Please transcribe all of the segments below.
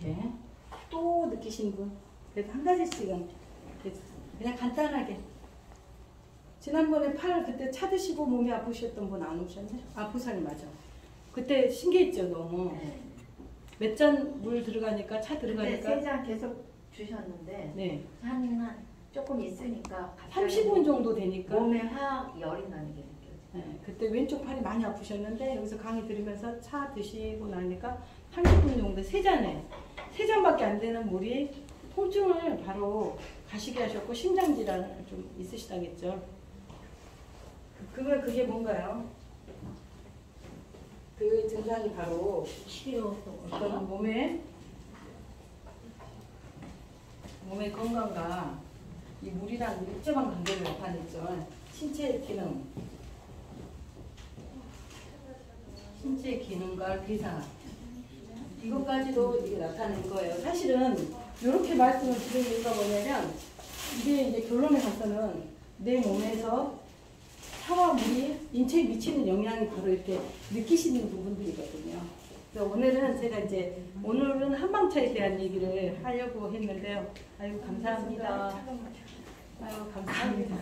이렇게 또 느끼신 분 그래도 한 가지씩은 그냥 간단하게 지난번에 팔 그때 차 드시고 몸이 아프셨던 분 안 오셨네? 아 부산이 맞아. 그때 신기했죠 너무. 네. 몇 잔 물 들어가니까 차 그때 들어가니까 3잔 계속 주셨는데 네. 한 조금 있으니까 30분 정도 되니까 몸에 확 열이 나는 게 느껴져요. 네, 그때 왼쪽 팔이 많이 아프셨는데 여기서 강의 들으면서 차 드시고 나니까 30분 정도 세 잔밖에 안 되는 물이 통증을 바로 가시게 하셨고 심장 질환 좀 있으시다겠죠. 그게 뭔가요? 그 증상이 바로 어떤 몸의 건강과 이 물이랑 밀접한 관계를 나타냈죠. 신체의 기능과 대사 이것까지도 이게 나타낸 거예요. 사실은 이렇게 말씀을 드리는 이유가 뭐냐면 이게 이제 결론에 가서는 내 몸에서 차와 물이 인체에 미치는 영향이 바로 이렇게 느끼시는 부분들이거든요. 그래서 오늘은 한방차에 대한 얘기를 하려고 했는데요. 아유 감사합니다. 아유 감사합니다.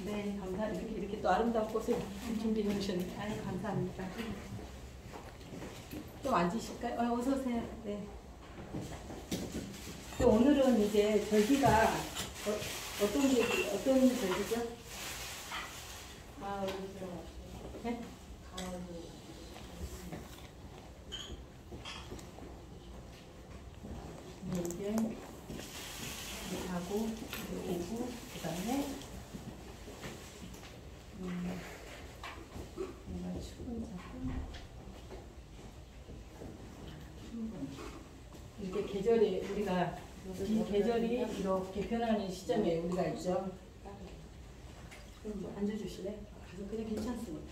네 감사합니다. 이렇게 또 아름다운 꽃을 준비해 주셨네요. 아유 감사합니다. 좀 앉으실까요? 어서 오세요. 네. 오늘은 이제 절기가 어떤 절기죠? 가을이 들어갔어요. 네? 가을이 이게 하고 오고 그다음에 뭔가 이렇게 계절이 우리가 이 계절이 이렇게 변하는 시점에 우리가 있죠. 그럼 뭐 앉아주실래? 가서 그냥 괜찮습니다.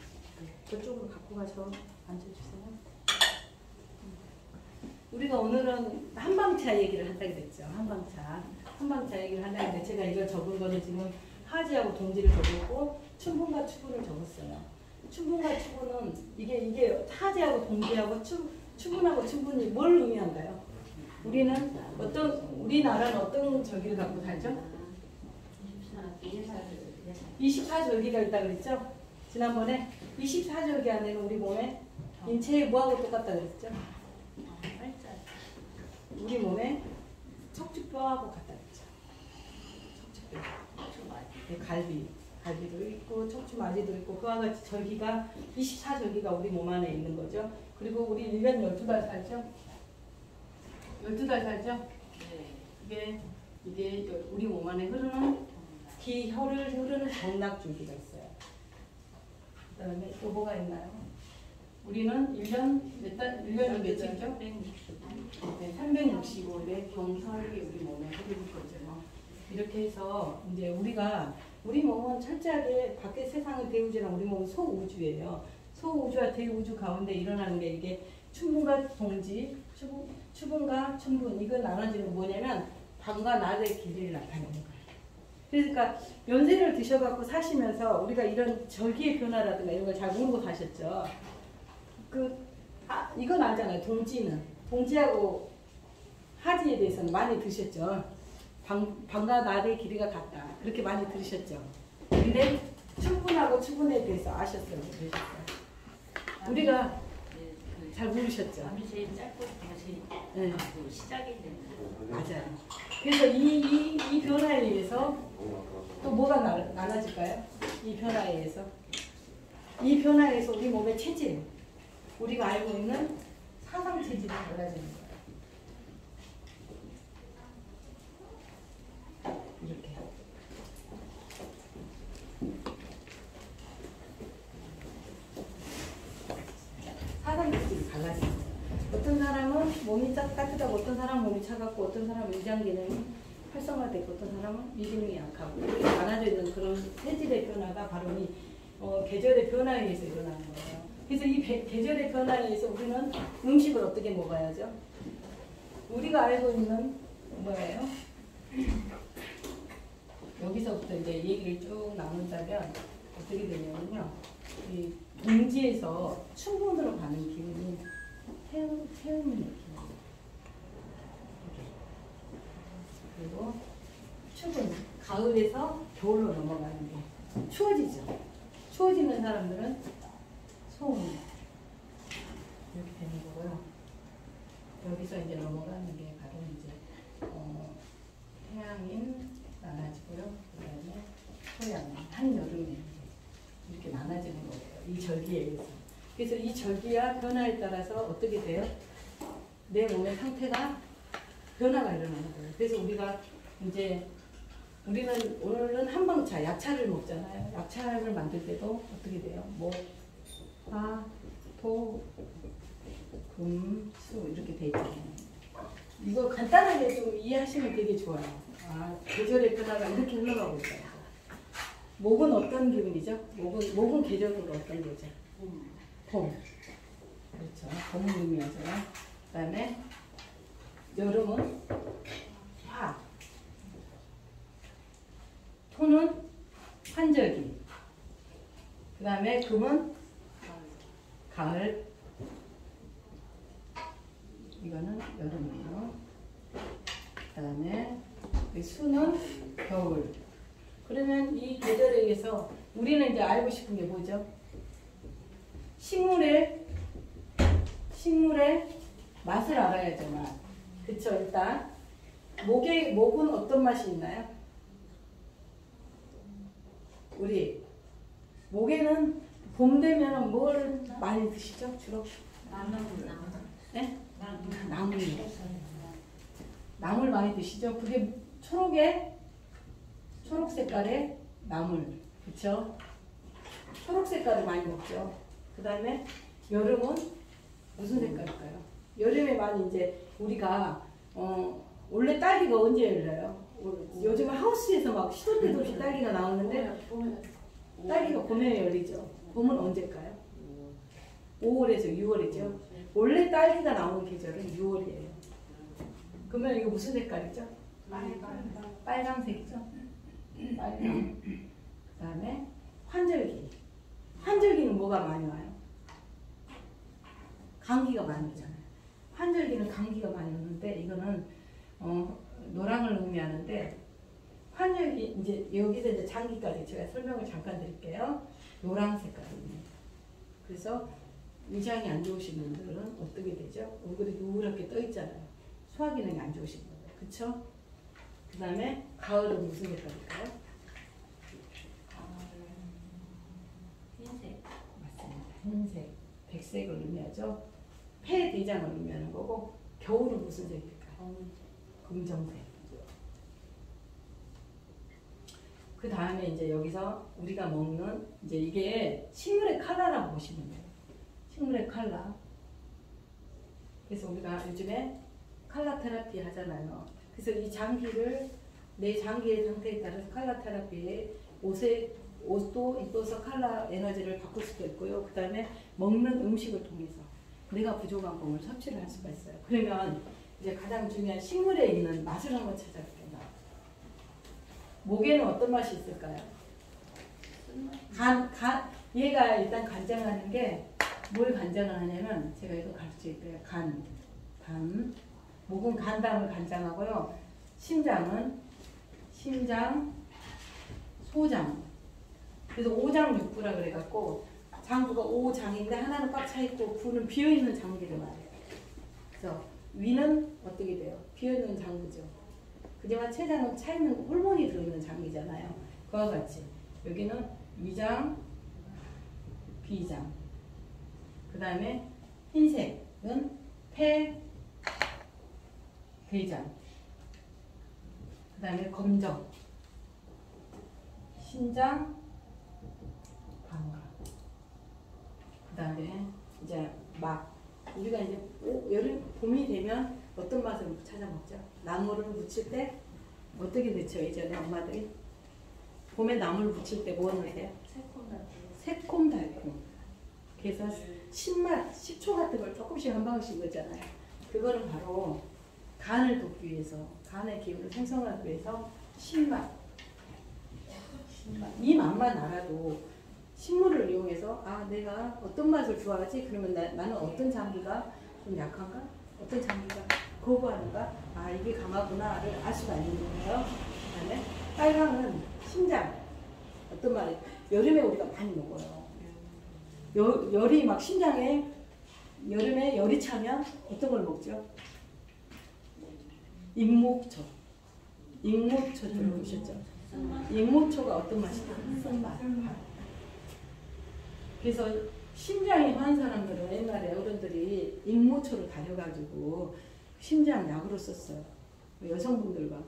저쪽으로 갖고 가서 앉아주세요. 우리가 오늘은 한방차 얘기를 한다고 그랬죠. 한방차 얘기를 한다고 했는데 제가 이걸 적은 거는 지금 하지하고 동지를 적었고 춘분과 추분을 적었어요. 춘분과 추분은 이게 하지하고 동지하고 추분하고 춘분이 뭘 의미한가요? 우리나라는 어떤 절기를 갖고 살죠? 24절기가 있다 그랬죠? 지난번에 24절기 안에는 우리 몸에 인체에 뭐하고 똑같다 그랬죠? 우리 몸에 척추뼈하고 같다 그랬죠? 척추뼈. 갈비도 있고 척추마디도 있고 그와 같이 절기가 24절기가 우리 몸 안에 있는 거죠. 그리고 우리 1년 12달 살죠? 12달 살죠? 이게 우리 몸 안에 흐르는 혀를 흐르는 경락줄기가 있어요. 그 다음에 또 뭐가 있나요? 우리는 1년이 며칠이죠? 365일의 경혈이 우리 몸에 흐르는 거죠. 이렇게 해서 이제 우리 몸은 철저하게 밖의 세상의 대우주랑 우리 몸은 소우주예요. 소우주와 대우주 가운데 일어나는 게 이게 춘분과 동지, 추분과 춘분 이거 나눠지는 뭐냐면 밤과 낮의 길이를 나타내는 거예요. 그러니까 연세를 드셔갖고 사시면서 우리가 이런 절기의 변화라든가 이런 걸 잘 모르고 사셨죠. 이건 알잖아요. 동지하고 하지에 대해서는 많이 드셨죠. 밤과 낮의 길이가 같다. 그렇게 많이 들으셨죠. 근데 춘분하고 추분에 대해서 아셨어요? 모르셨어요? 우리가 잘 모르셨죠. 밤이 제일 짧고 제일 시작이 되는 맞아요. 그래서 이 변화에 의해서 또 뭐가 나눠질까요? 이 변화에 의해서 우리 몸의 체질, 우리가 알고 있는 사상 체질이 달라지는 거예요. 이렇게. 사상 체질이 달라져요. 어떤 사람은 몸이 따뜻하고 어떤 사람은 몸이 차갑고 어떤 사람은 위장 기능이 활성화되고 어떤 사람은 위기능이 약하고 이렇게 나눠져 있는 그런 체질의 변화가 바로 이 계절의 변화에 의해서 일어나는 거예요. 그래서 이 계절의 변화에 의해서 우리는 음식을 어떻게 먹어야죠? 우리가 알고 있는 뭐예요? 여기서부터 이제 얘기를 쭉 나눈다면 어떻게 되냐면요. 이 동지에서 춘분으로 가는 기운이 태음의 기운. 그리고 축은 가을에서 겨울로 넘어가는 게 추워지죠. 추워지는 사람들은 소음이 이렇게 되는 거고요. 여기서 이제 넘어가는 게 바로 이제 태양인 나눠지고요. 그다음에 소양인 한여름에 이렇게 나눠지는 거예요. 이 절기에 의해서. 그래서 이 절기와 변화에 따라서 어떻게 돼요? 내 몸의 상태가 변화가 일어나는 거예요. 그래서 우리가 이제 우리는 오늘은 한방차 야차를 먹잖아요. 야차를 만들 때도 어떻게 돼요? 목, 화, 토, 금, 수 이렇게 돼 있잖아요. 이거 간단하게 좀 이해하시면 되게 좋아요. 아, 계절의 변화가 이렇게 흘러가고 있어요. 목은 어떤 기운이죠? 목은 계절으로 어떤 거죠? 봄. 그렇죠. 봄을 의미하죠. 그 다음에 여름은 화. 토는 환절기. 그 다음에 금은 가을. 이거는 여름이에요. 그 다음에 수는 겨울. 그러면 이 계절에 의해서 우리는 이제 알고 싶은 게 뭐죠? 식물의 맛을 알아야죠. 맛. 그쵸? 일단 목은 어떤 맛이 있나요? 우리 목에는 봄 되면 뭘 많이 드시죠? 주로? 네? 나물 많이 드시죠? 그게 초록 색깔의 나물. 그쵸? 초록 색깔을 많이 먹죠. 그 다음에 여름은 무슨 색깔일까요? 여름에 많이 이제 우리가 원래 딸기가 언제 열려요? 요즘 하우스에서 막 시도 때도 없이 딸기가 나오는데 딸기가 봄에 열리죠. 봄은 언제일까요? 5월에서 6월이죠. 원래 딸기가 나오는 계절은 6월이에요. 그러면 이거 무슨 색깔이죠? 빨강색이죠. 빨강. 그 다음에 환절기. 환절기는 뭐가 많이 와요? 감기가 많이 오잖아요. 환절기는 감기가 많이 오는데 이거는 노랑을 의미하는데 환절기 이제 여기서 이제 장기까지 제가 설명을 잠깐 드릴게요. 노랑 색깔입니다. 그래서 위장이 안 좋으신 분들은 어떻게 되죠? 얼굴이 누렇게 떠 있잖아요. 소화 기능이 안 좋으신 분들, 그렇죠? 그 다음에 가을은 무슨 색깔일까요? 흰색. 맞습니다. 흰색, 백색을 의미하죠. 폐대장을 의미하는 거고 겨울은 무슨 색일까요? 검정색. 그 다음에 이제 여기서 우리가 먹는 이제 이게 식물의 컬러라고 보시면 돼요. 식물의 컬러. 그래서 우리가 요즘에 컬러 테라피 하잖아요. 그래서 이 장기를 내 장기의 상태에 따라서 컬러 테라피에 옷도 입어서 컬러 에너지를 바꿀 수도 있고요. 그 다음에 먹는 음식을 통해서 내가 부족한 것을 섭취를 할 수가 있어요. 그러면 이제 가장 중요한 식물에 있는 맛을 한번 찾아볼게요. 목에는 어떤 맛이 있을까요? 얘가 일단 간장하는 게 뭘 간장을 하냐면 제가 이거 가르쳐드릴게요. 목은 간담을 간장하고요. 심장, 소장. 그래서 오장육부라 그래갖고 장부가 5장인데 하나는 꽉 차있고 부는 비어있는 장기를 말해요. 그래서 위는 어떻게 돼요? 비어있는 장부죠. 그지만 췌장은 차있는 호르몬이 들어있는 장기잖아요. 그와 같이 여기는 위장, 비장. 그 다음에 흰색은 폐, 대장. 그 다음에 검정, 신장, 방광. 그 다음에 이제 우리가 이제 여름 봄이 되면 어떤 맛을 찾아 먹죠? 나물을 무칠 때 어떻게 넣죠? 예전에 엄마들이 봄에 나물 무칠 때 뭐 넣으세요? 새콤달콤. 그래서 신맛, 식초 같은 걸 조금씩 한 방울씩 넣잖아요. 그거는 바로 간을 돕기 위해서, 간의 기운을 생성하기 위해서 신맛. 이 맛만 알아도 식물을 이용해서 내가 어떤 맛을 좋아하지? 그러면 나는 어떤 장기가 좀 약한가? 어떤 장기가 거부하는가? 아 이게 강하구나를 알 수가 있는 거예요. 그다음에 빨강은 심장. 어떤 말이 여름에 우리가 많이 먹어요. 열이 막 심장에 여름에 열이 차면 어떤 걸 먹죠? 익목초. 익목초 들어보셨죠? 익목초가 어떤 맛이다? 쓴맛. 그래서 심장이 화한 사람들은 옛날에 어른들이 익목초를 달여가지고 심장 약으로 썼어요. 여성분들과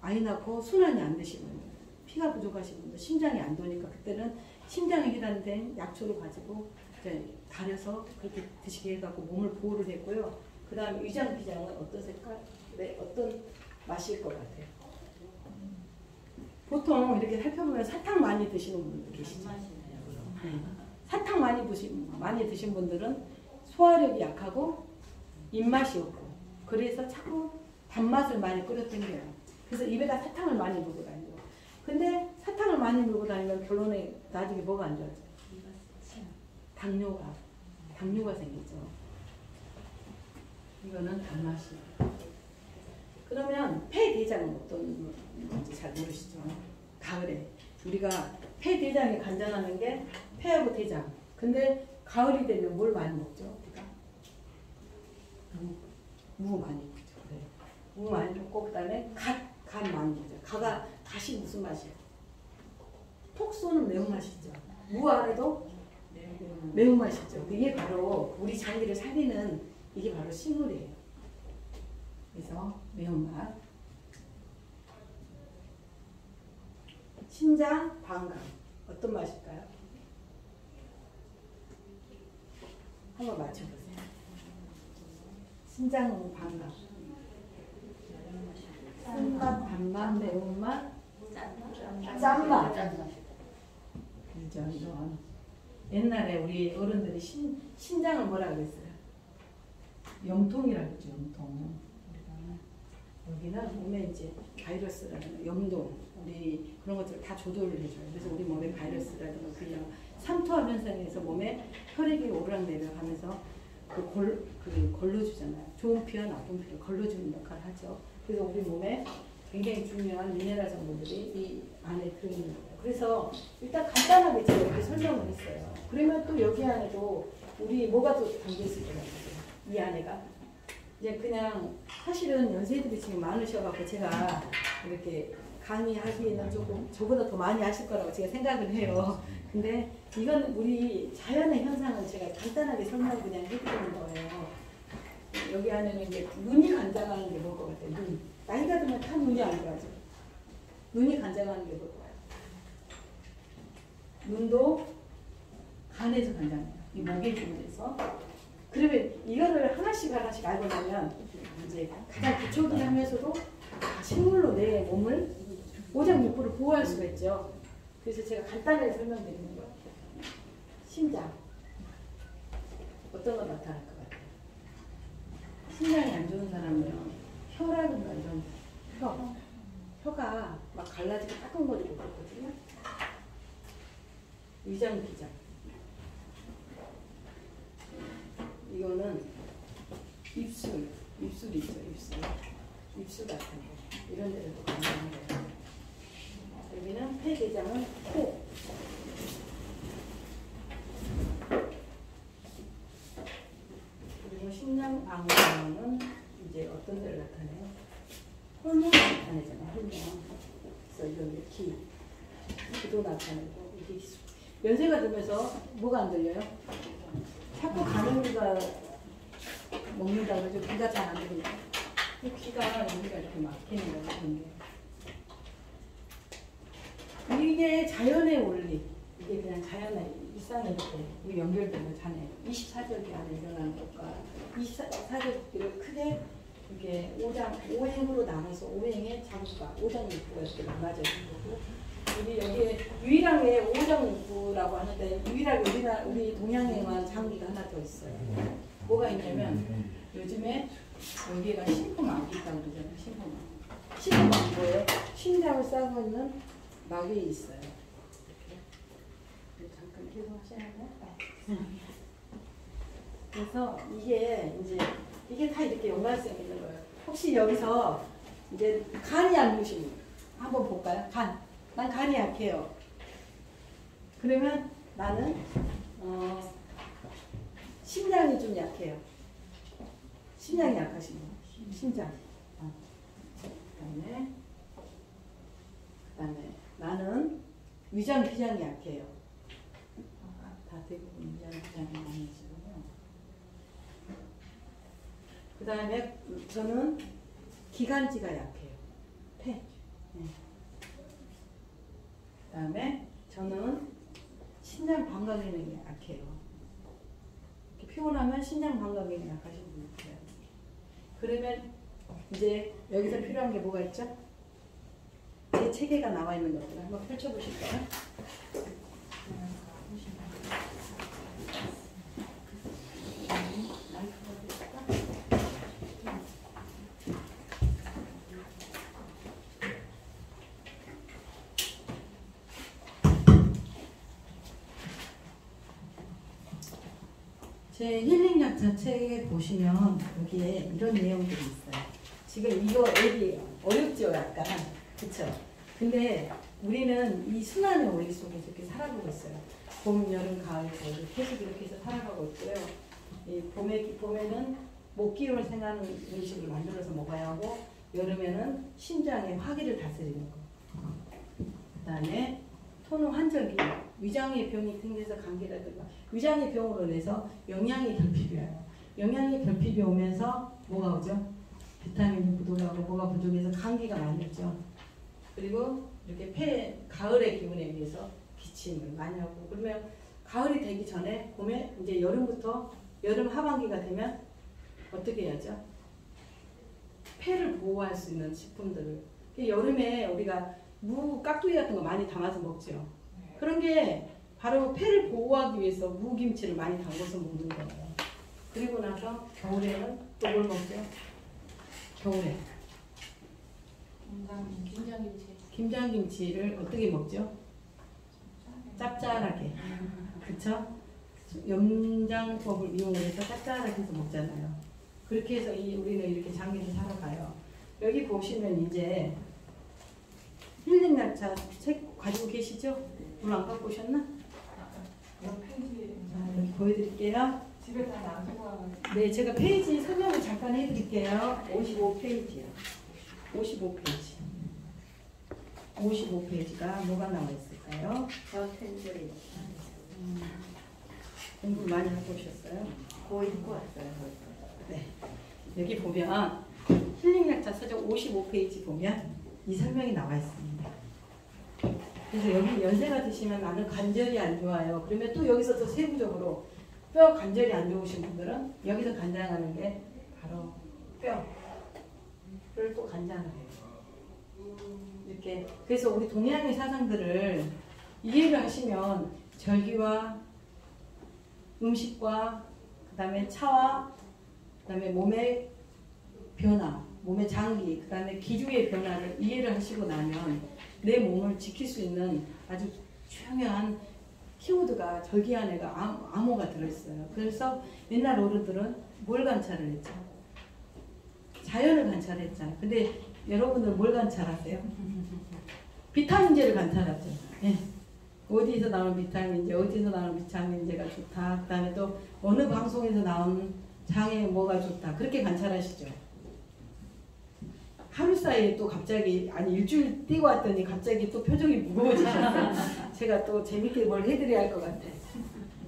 아이 낳고 순환이 안 되시는 분들, 피가 부족하신 분들, 심장이 안 도니까 그때는 심장에 해당된 약초를 가지고 이제 달여서 그렇게 드시게 해갖고 몸을 보호를 했고요. 그 다음에 위장비장은 어떤 색깔? 네, 어떤 맛일 것 같아요? 보통 이렇게 살펴보면 사탕 많이 드시는 분들 계시죠? 네. 사탕 많이 드신 분들은 소화력이 약하고 입맛이 없고 그래서 자꾸 단맛을 많이 끌어당겨요. 그래서 입에다 사탕을 많이 물고 다니고 근데 사탕을 많이 물고 다니면 결론에 나중에 뭐가 안 좋아져? 당뇨가 생기죠. 이거는 단맛이. 그러면 폐대장은 어떤 건지 잘 모르시죠? 가을에 우리가 폐대장이 관장하는 게 폐하고 대장. 근데 가을이 되면 뭘 많이 먹죠? 우리가 무 많이 먹죠. 네. 무 많이 먹고 그다음에 갓 많이 먹죠. 갓이 무슨 맛이에요? 톡 쏘는 매운맛이죠. 무 안에도 매운맛이죠. 이게 바로 우리 장기를 살리는 이게 바로 식물이에요. 그래서 매운맛. 신장, 방광 어떤 맛일까요? 한번 맞춰보세요. 신장, 방광 쓴맛, 단맛, 매운맛, 짠맛. 그죠? 이건 옛날에 우리 어른들이 신장을 뭐라 그랬어요? 염통이라고 했죠. 염통. 여기는 몸에 이제 바이러스라든가 염동, 우리 그런 것들을 다 조절을 해줘요. 그래서 우리 몸에 바이러스라든가 그냥 삼투압 현상에서 몸에 혈액이 오르락내리락하면서 걸러주잖아요. 좋은 피와 나쁜 피를 걸러주는 역할을 하죠. 그래서 우리 몸에 굉장히 중요한 미네랄 성분들이 이 안에 들어있는 거예요. 그래서 일단 간단하게 제가 이렇게 설명을 했어요. 그러면 또 여기 안에도 우리 뭐가 또 담겨있을 것 같아요. 이 안에가 이제 그냥 사실은 연세들이 지금 많으셔갖고 제가 이렇게 강의하기에는 조금 저보다 더 많이 하실 거라고 제가 생각을 해요. 근데 이건 우리 자연의 현상은 제가 간단하게 설명을 그냥 해드리는 거예요. 여기 안에는 이제 눈이 간장하는 게 뭘 것 같아요? 눈. 나이가 들면 다 눈이 안 좋아져. 눈이 간장하는 게 뭘 거예요? 눈도 간에서 간장해요. 이 목의 기운에서. 그러면 이거를 하나씩 알고 나면 이제 가장 기초기하면서도 식물로 내 몸을 오장육부를 보호할 수가 있죠. 그래서 제가 간단하게 설명드리는 거예요. 심장 어떤 거 나타날 것 같아요? 심장이 안 좋은 사람은 혀라든가 이런 혀가 막 갈라지고 따끔거리고 그렇거든요. 위장 비장 이거는 입술 있죠. 입술 같은 거 이런 데도 가능한 거예요. 여기는 폐대장은 코. 그리고 심장 방광은 이제 어떤 데를 나타내요? 홀몸을 나타내잖아요. 홀몸. 그래서 이건 기도 나타내고 이게 연세가 들면서 뭐가 안 들려요? 자꾸 가는기가 먹는다 그러죠. 귀가 잘 안 들리니까. 귀가 여기가 이렇게 막히는 거예요. 이게 자연의 원리. 이게 그냥 자연의 일상에 이렇게 연결되는 자네. 24절기 안에 일어나는 것과 24절기를 크게 이게 오행으로 나눠서 오행의 장수가 오장육부가 이렇게 나눠져 있는 거고. 우리 여기에 유일하게 오장육부라고 하는데 유일하게 우리 동양에만 장기가 하나 더 있어요. 뭐가 있냐면 요즘에 여기가 심포막이 있다고 그러잖아요. 심포막. 심포막 뭐예요? 심장을 싸고 있는 막이 있어요. 잠깐 계속 하시나요? 그래서 이게 다 이렇게 연관성이 있는 거예요. 혹시 여기서 이제 간이 안 좋으신 분 한번 볼까요? 간. 난 간이 약해요. 그러면 나는 심장이 좀 약해요. 심장이 약하신 분. 심장. 그다음에 나는 위장 기장이 약해요. 다 대부분 위장 기장이 많으시고요. 그다음에 저는 기관지가 약해요. 폐. 네. 그다음에 저는 신장 방광 기능이 약해요. 이렇게 피곤하면 신장 방광 기능이 약하신 분이 있어요. 그러면 이제 여기서 필요한 게 뭐가 있죠? 제 체계가 나와 있는 것들 한번 펼쳐보실까요? 제 힐링약자 책에 보시면 여기에 이런 내용들이 있어요. 지금 이거 애기 어렵죠, 약간. 그쵸? 근데 우리는 이 순환의 원리 속에서 이렇게 살아가고 있어요. 봄, 여름, 가을, 겨울 계속 이렇게 해서 살아가고 있고요. 이 봄에는 목기름을 생하는 음식을 만들어서 먹어야 하고, 여름에는 심장의 화기를 다스리는 거. 그 다음에 토는 환절기, 위장의 병이 생겨서 감기라든가 위장의 병으로 인해서 영양이 결핍이 와요. 영양이 결핍이 오면서 뭐가 오죠? 비타민이 부족하고 뭐가 부족해서 감기가 많이 오죠. 그리고 이렇게 가을의 기운에 의해서 기침을 많이 하고, 그러면 가을이 되기 전에 봄에 이제 여름부터 여름 하반기가 되면 어떻게 해야죠? 폐를 보호할 수 있는 식품들을, 여름에 우리가 무 깍두기 같은 거 많이 담아서 먹죠. 그런 게 바로 폐를 보호하기 위해서 무김치를 많이 담궈서 먹는 거예요. 그리고 나서 겨울에는 또 뭘 먹죠? 겨울에 김장김치를 어떻게 먹죠? 짭짤하게. 그쵸? 염장법을 이용해서 짭짤하게 해서 먹잖아요. 그렇게 해서 우리는 이렇게 장기를 살아가요. 여기 보시면 이제 힐링약자 책 가지고 계시죠? 오늘 안 갖고 오셨나? 여기 보여드릴게요. 집에 다 놔두고 와가지고. 네, 제가 페이지 설명을 잠깐 해드릴게요. 55페이지요. 55페이지. 55페이지가 뭐가 나와 있을까요? 저텐들이 공부 많이 하고 오셨어요? 거의 듣고 왔어요. 네. 여기 보면 힐링약자 서적 55페이지 보면 이 설명이 나와 있습니다. 그래서 여기 연세가 드시면 나는 관절이 안 좋아요. 그러면 또 여기서 더 세부적으로 뼈 관절이 안 좋으신 분들은 여기서 간장하는 게 바로 뼈를 또 간장을 해요. 이렇게 그래서 우리 동양의 사상들을 이해를 하시면 절기와 음식과 그다음에 차와 그다음에 몸의 변화, 몸의 장기, 그다음에 기류의 변화를 이해를 하시고 나면 내 몸을 지킬 수 있는 아주 중요한 키워드가 절기 안에가 암호가 들어있어요. 그래서 옛날 어른들은 뭘 관찰을 했죠? 자연을 관찰했잖아요. 근데 여러분들 뭘 관찰하세요? 비타민제를 관찰하죠. 예. 어디서 나오는 비타민제, 어디서 나오는 비타민제가 좋다. 그 다음에 또 어느 방송에서 나온 장에 뭐가 좋다. 그렇게 관찰하시죠. 하루 사이에 또 갑자기 일주일 뛰고 왔더니 갑자기 또 표정이 무거워지셨어요. 제가 또 재밌게 뭘 해드려야 할 것 같아.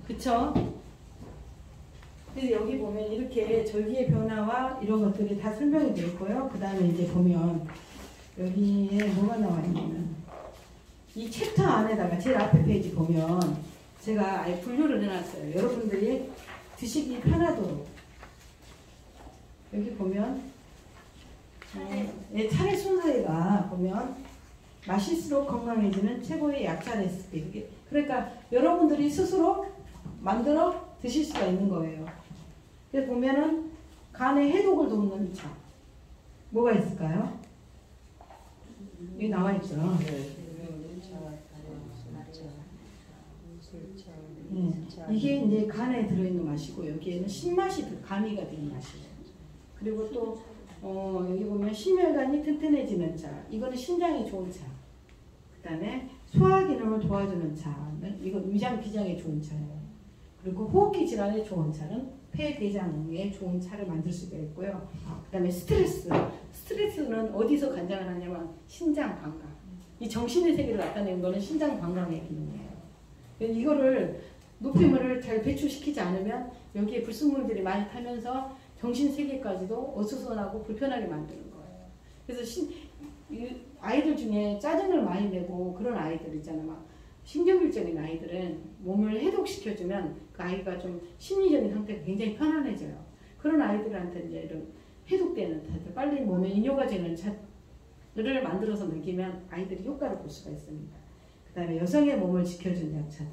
그쵸? 그래서 여기 보면 이렇게 절기의 변화와 이런 것들이 다 설명이 되어 있고요. 그 다음에 이제 보면 여기에 뭐가 나와 있냐면 이 챕터 안에다가 제일 앞에 페이지 보면 제가 아예 분류를 해놨어요. 여러분들이 드시기 편하도록. 여기 보면 차례 순서가 보면 맛일수록 건강해지는 최고의 약차 레시피. 그러니까 여러분들이 스스로 만들어 드실 수가 있는 거예요. 그래서 보면은 간의 해독을 돕는 차. 뭐가 있을까요? 여기 나와 있죠. 네. 이게 이제 간에 들어있는 맛이고 여기에는 신맛이 가미가 된 맛이에요. 그리고 또 여기 보면 심혈관이 튼튼해지는 차. 이거는 신장에 좋은 차. 그 다음에 소화 기능을 도와주는 차는 이건 위장 비장에 좋은 차예요. 그리고 호흡기 질환에 좋은 차는 폐 대장에 좋은 차를 만들 수가 있고요. 그 다음에 스트레스는 어디서 관장을 하냐면 신장 관광. 이 정신의 세계를 나타내는 거는 신장 관광의 기능이에요. 이거를 노폐물을 잘 배출시키지 않으면 여기에 불순물들이 많이 타면서 정신 세계까지도 어수선하고 불편하게 만드는 거예요. 그래서 아이들 중에 짜증을 많이 내고 그런 아이들 있잖아요. 막 신경질적인 아이들은 몸을 해독시켜주면 그 아이가 좀 심리적인 상태가 굉장히 편안해져요. 그런 아이들한테 이제 이런 해독되는 차들, 빨리 몸에 이뇨가 되는 차를 만들어서 먹이면 아이들이 효과를 볼 수가 있습니다. 그 다음에 여성의 몸을 지켜주는 약차들.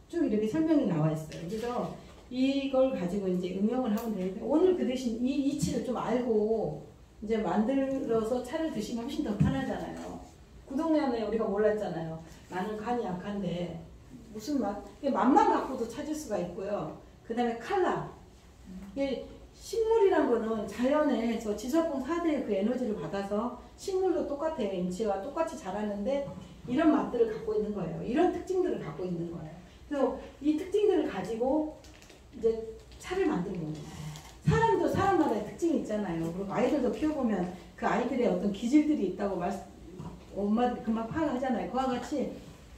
쭉 이렇게 설명이 나와 있어요. 그래서 이걸 가지고 이제 응용을 하면 되는데 오늘 그 대신 이 이치를 좀 알고 이제 만들어서 차를 드시면 훨씬 더 편하잖아요. 구동면에 우리가 몰랐잖아요. 나는 간이 약한데 무슨 맛? 맛만 갖고도 찾을 수가 있고요. 그 다음에 칼라. 식물이란 거는 자연에서 지석분 4대의 그 에너지를 받아서 식물도 똑같아요. 인체와 똑같이 자라는데 이런 맛들을 갖고 있는 거예요. 이런 특징들을 갖고 있는 거예요. 그래서 이 특징들을 가지고 이제 차를 만드는 겁니다. 사람도 사람마다의 특징이 있잖아요. 그리고 아이들도 키워보면 그 아이들의 어떤 기질들이 있다고 엄마들 금방 파악하잖아요. 그와 같이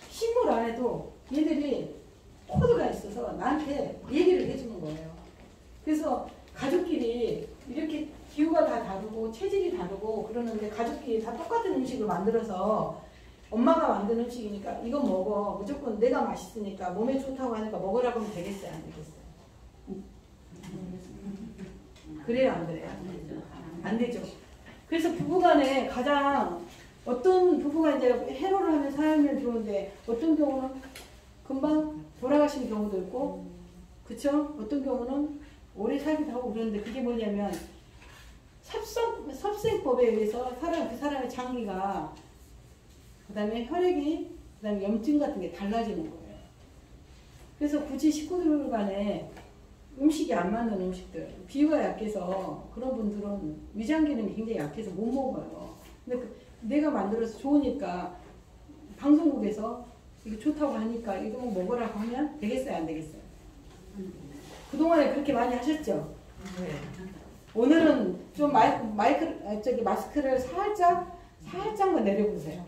식물 안에도 얘들이 코드가 있어서 나한테 얘기를 해주는 거예요. 그래서 가족끼리 이렇게 기후가 다 다르고 체질이 다르고 그러는데 가족끼리 다 똑같은 음식을 만들어서 엄마가 만든 음식이니까 이거 먹어. 무조건 내가 맛있으니까 몸에 좋다고 하니까 먹으라고 하면 되겠어요? 안 되겠어요? 그래요? 안 그래요? 안 되죠. 그래서 부부간에 가장 어떤 부부가 이제 해로를 하면 살면 좋은데 어떤 경우는 금방 돌아가시는 경우도 있고 그쵸? 어떤 경우는 오래 살기도 하고 그러는데 그게 뭐냐면 섭생법에 의해서 그 사람의 장기가 그 다음에 혈액이 그 다음에 염증 같은 게 달라지는 거예요. 그래서 굳이 식구들 간에 음식이 안 맞는 음식들 비위가 약해서 그런 분들은 위장 기능이 굉장히 약해서 못 먹어요. 근데 내가 만들어서 좋으니까 방송국에서 이게 좋다고 하니까 이거 먹으라고 하면 되겠어요? 안 되겠어요? 그동안에 그렇게 많이 하셨죠? 네. 오늘은 좀 마스크를 살짝만 내려보세요.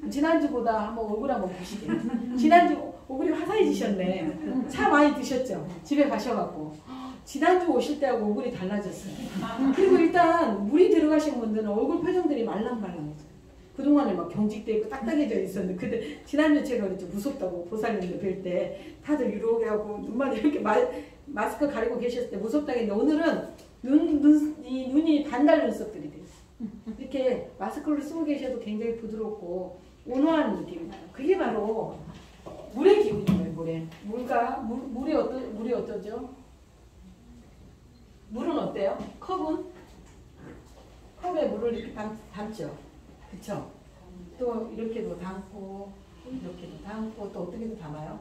지난주보다 한번 얼굴 한번 보시게. 지난주 얼굴이 화사해지셨네. 차 많이 드셨죠? 집에 가셔갖고. 지난주 오실 때하고 얼굴이 달라졌어요. 그리고 일단 물이 들어가신 분들은 얼굴 표정들이 말랑말랑해져요. 그동안에 막 경직돼 있고 딱딱해져 있었는데 근데 지난주에 제가 그랬죠. 무섭다고 보살님들 뵐 때 다들 유로게 하고 눈만 이렇게 마스크 가리고 계셨을 때 무섭다고 했는데 오늘은 눈이 반달 눈썹들이 돼요. 이렇게 마스크를 쓰고 계셔도 굉장히 부드럽고 온화한 느낌이 나요. 그게 바로 물의 기운인 거예요. 물이 어떠죠? 물은 어때요? 컵에 물을 이렇게 담죠. 그쵸? 또 이렇게도 담고 이렇게도 담고 또 어떻게도 담아요?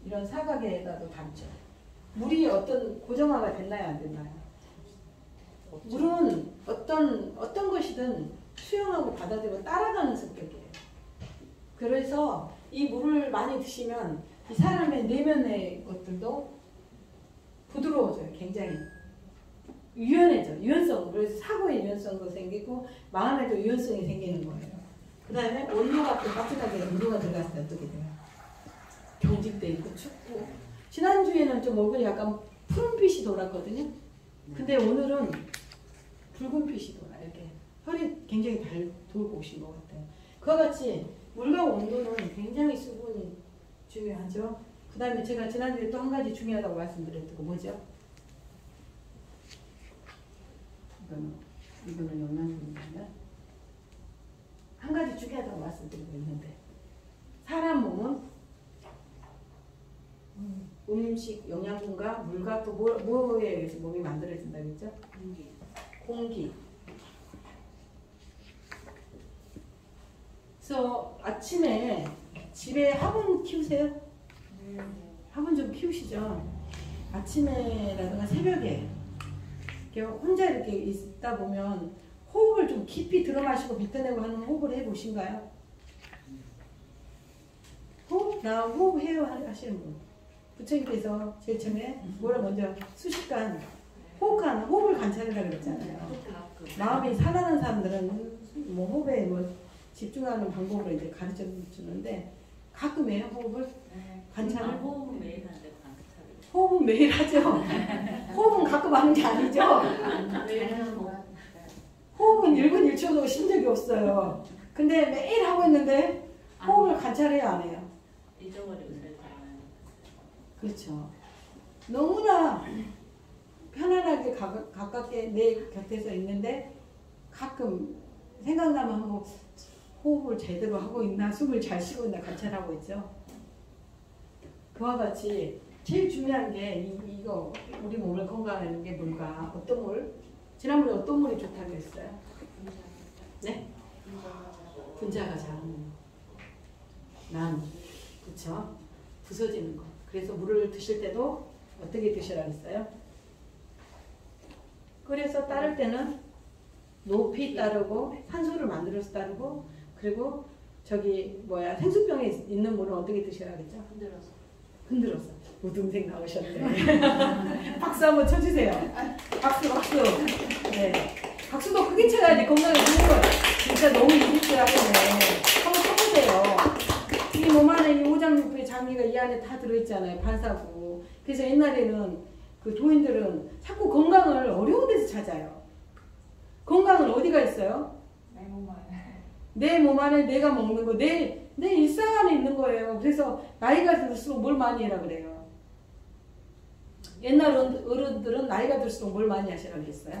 이런 사각에다도 담죠. 물이 어떤 고정화가 됐나요? 안 됐나요? 물은 어떤 것이든 수용하고 받아들이고 따라가는 성격이에요. 그래서 이 물을 많이 드시면 이 사람의 내면의 것들도 부드러워져요. 굉장히 유연해져. 유연성. 그래서 사고의 유연성도 생기고 마음에도 유연성이 생기는 거예요. 그 다음에 온도가 또 따뜻하게 온도가 들어갔을 때 어떻게 돼요? 경직돼 있고 춥고. 지난주에는 좀 얼굴이 약간 푸른빛이 돌았거든요. 근데 오늘은 붉은빛이 돌아. 이렇게 혈이 굉장히 돌고 오신 것 같아요. 그와 같이 물과 온도는 굉장히 수분이 중요하죠. 그 다음에 제가 지난주에 또 한 가지 중요하다고 말씀드렸던 거 뭐죠? 이거는 영양분인데 한 가지 중요하다고 말씀드리고 있는데 사람 몸은 음식, 영양분과 물과 또 뭐에 의해서 몸이 만들어진다고 했죠? 공기. 그래서 아침에 집에 화분 키우세요? 학원 좀 키우시죠. 아침에라든가 새벽에 이렇게 혼자 이렇게 있다 보면 호흡을 좀 깊이 들어 마시고 뱉어내고 하는 호흡을 해보신가요? 호흡? 나 호흡해요 하시는 분. 부처님께서 제일 처음에 뭐를 먼저 수식간 호흡을 관찰하라고 그랬잖아요. 마음이 산란한 사람들은 뭐 호흡에 뭐 집중하는 방법으로 이제 가르쳐 주는데 가끔 해요 호흡을 관찰을. 호흡은 매일 하는데 관찰을. 호흡은 매일 하죠. 호흡은 가끔 하는 게 아니죠. 호흡은 1분 1초도 쉰 적이 없어요. 근데 매일 하고 있는데 호흡을 관찰해요 안 해요? 잊어버리고 살잖아요. 그렇죠. 너무나 편안하게 가깝게 내 곁에서 있는데 가끔 생각나면 하고 호흡을 제대로 하고 있나 숨을 잘 쉬고 있나 관찰하고 있죠. 그와 같이 제일 중요한 게 이거 우리 몸을 건강하는 게 뭘까? 어떤 물? 지난번에 어떤 물이 좋다고 했어요? 네? 분자가 잘 난 그쵸? 부서지는 거. 그래서 물을 드실 때도 어떻게 드시라 했어요? 끓여서 따를 때는 높이 따르고 산소를 만들어서 따르고 그리고 저기 뭐야 생수병에 있는 물은 어떻게 드시라 그랬죠? 흔들어서. 우등생 나오셨네. 박수 한번 쳐주세요. 박수. 네. 박수도 크게 쳐야지 건강에 좋은 거예요. 진짜 너무 유익하겠네. 한번 쳐보세요. 이 몸 안에 이 오장육부의 장기가 이 안에 다 들어있잖아요. 반사구. 그래서 옛날에는 그 도인들은 자꾸 건강을 어려운 데서 찾아요. 건강은 어디가 있어요? 내 몸 안에 내가 먹는 거, 내 일상 안에 있는 거예요. 그래서 나이가 들수록 뭘 많이 해라 그래요. 옛날 어른들은 나이가 들수록 뭘 많이 하시라고 했어요?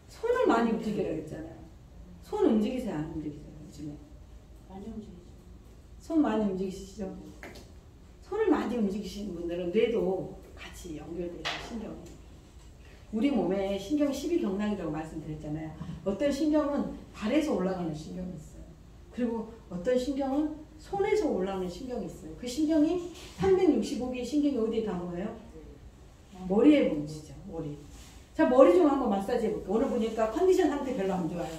손을 많이 움직이라고 했잖아요. 손 움직이세요? 안 움직이세요? 요즘에? 많이 움직이죠. 손 많이 움직이시죠? 손을 많이 움직이시는 분들은 뇌도 같이 연결돼요. 신경이. 우리 몸에 신경 12경락이라고 말씀드렸잖아요. 어떤 신경은 발에서 올라가는 신경이 있어요. 그리고 어떤 신경은 손에서 올라오는 신경이 있어요. 그 신경이 365개의 신경이 어디에 다 모여요? 머리에 뭉치죠. 머리. 자, 머리 좀 한번 마사지 해볼게요. 오늘 보니까 컨디션 상태 별로 안 좋아요.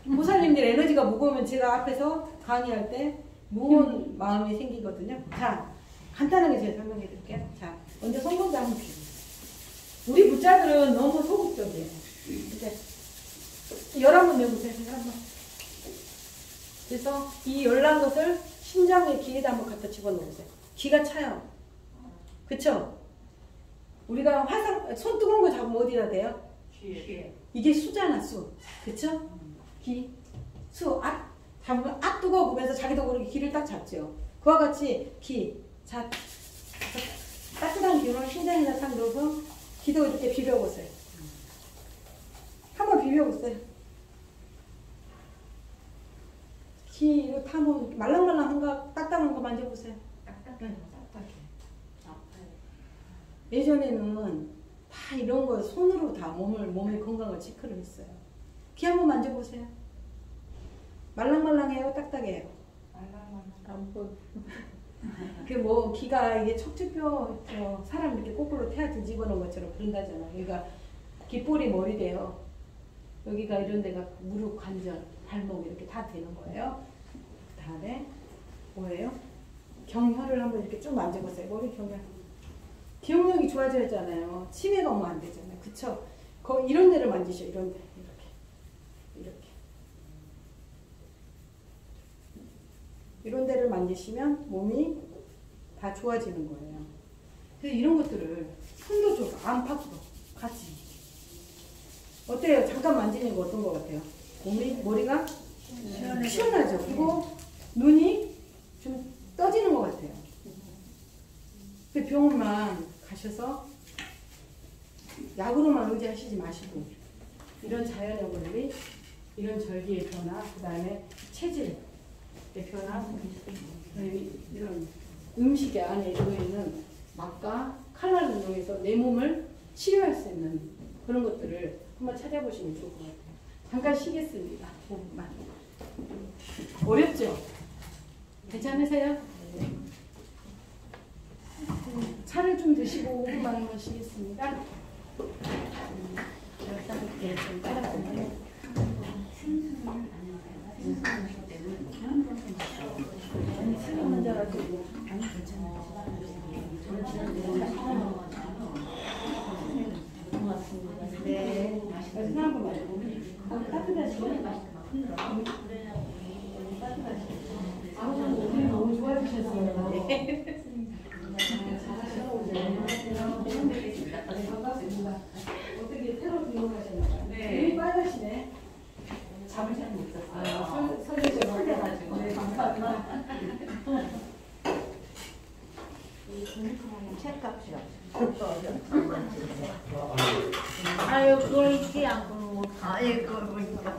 보살님들 에너지가 무거우면 제가 앞에서 강의할 때 무거운 마음이 생기거든요. 자, 간단하게 제가 설명해 드릴게요. 자, 먼저 손목을 한번 펴요. 우리 부자들은 너무 소극적이에요. 이제 열 한번 내보세요. 한번. 그래서 이 열난 것을 심장의 귀에다 한번 갖다 집어넣으세요. 귀가 차요. 그쵸? 우리가 손 뜨거운 거 잡으면 어디다 대요? 귀에. 이게 수잖아, 수. 그쵸? 귀. 수. 잡으면 뜨거워 보면서 자기도 모르게 귀를 딱 잡죠. 그와 같이 귀. 자, 따뜻한 기운을 심장에다 딱 넣어서 귀도 이렇게 비벼보세요. 한번 비벼보세요. 귀 이거 다 뭐 말랑말랑한 거 딱딱한 거 만져보세요. 딱딱해. 아파요. 예전에는 다 이런 거 손으로 다 몸의 건강을 체크를 했어요. 귀 한번 만져보세요. 말랑말랑해요? 딱딱해요? 그 뭐 귀가 이게 척추뼈 사람 이렇게 거꾸로 태아 뒤집어놓은 것처럼 그런다잖아. 여기가 귓볼이 머리래요. 여기가 이런 데가 무릎 관절, 발목 이렇게 다 되는 거예요. 그 다음에 뭐예요? 경혈을 한번 이렇게 쭉 만져보세요. 머리 경혈. 기억력이 좋아졌잖아요. 치매가 오면 안 되잖아요. 그쵸? 이런 데를 만지셔. 이런 데. 이렇게. 이런 데를 만지시면 몸이 다 좋아지는 거예요. 그래서 이런 것들을 손도 좋고 안팎도 같이. 어때요? 잠깐 만지는 거 어떤 거 같아요? 머리가 시원하죠? 그리고 눈이 좀 떠지는 것 같아요. 그 병원만 가셔서 약으로만 의지하시지 마시고 이런 자연의 원리, 이런 절기의 변화, 그 다음에 체질의 변화, 이런 음식의 안에 들어있는 맛과 칼날을 이용해서 내 몸을 치료할 수 있는 그런 것들을 한번 찾아보시면 좋을 것 같아요. 잠깐 쉬겠습니다. 5분만. 어렵죠? 괜찮으세요? 차를 좀 드시고 5분만 하시겠습니다. 이렇게 좀 깔아보면 술이 먼저 가지고 고맙습니다. 네. 하나 거 말고 따뜻하시고 오늘 너무 좋아지셨어요. 네. 반갑습니다. 어떻게 새로 등록하셨나요? 네. 빨가시네. 잠을 잘 못 잤어요. 설레셔서 설레가지고. 네, 감사합니다. 책값이요. 아유 그걸 잊지 않고 못. 아예 그걸 보니까.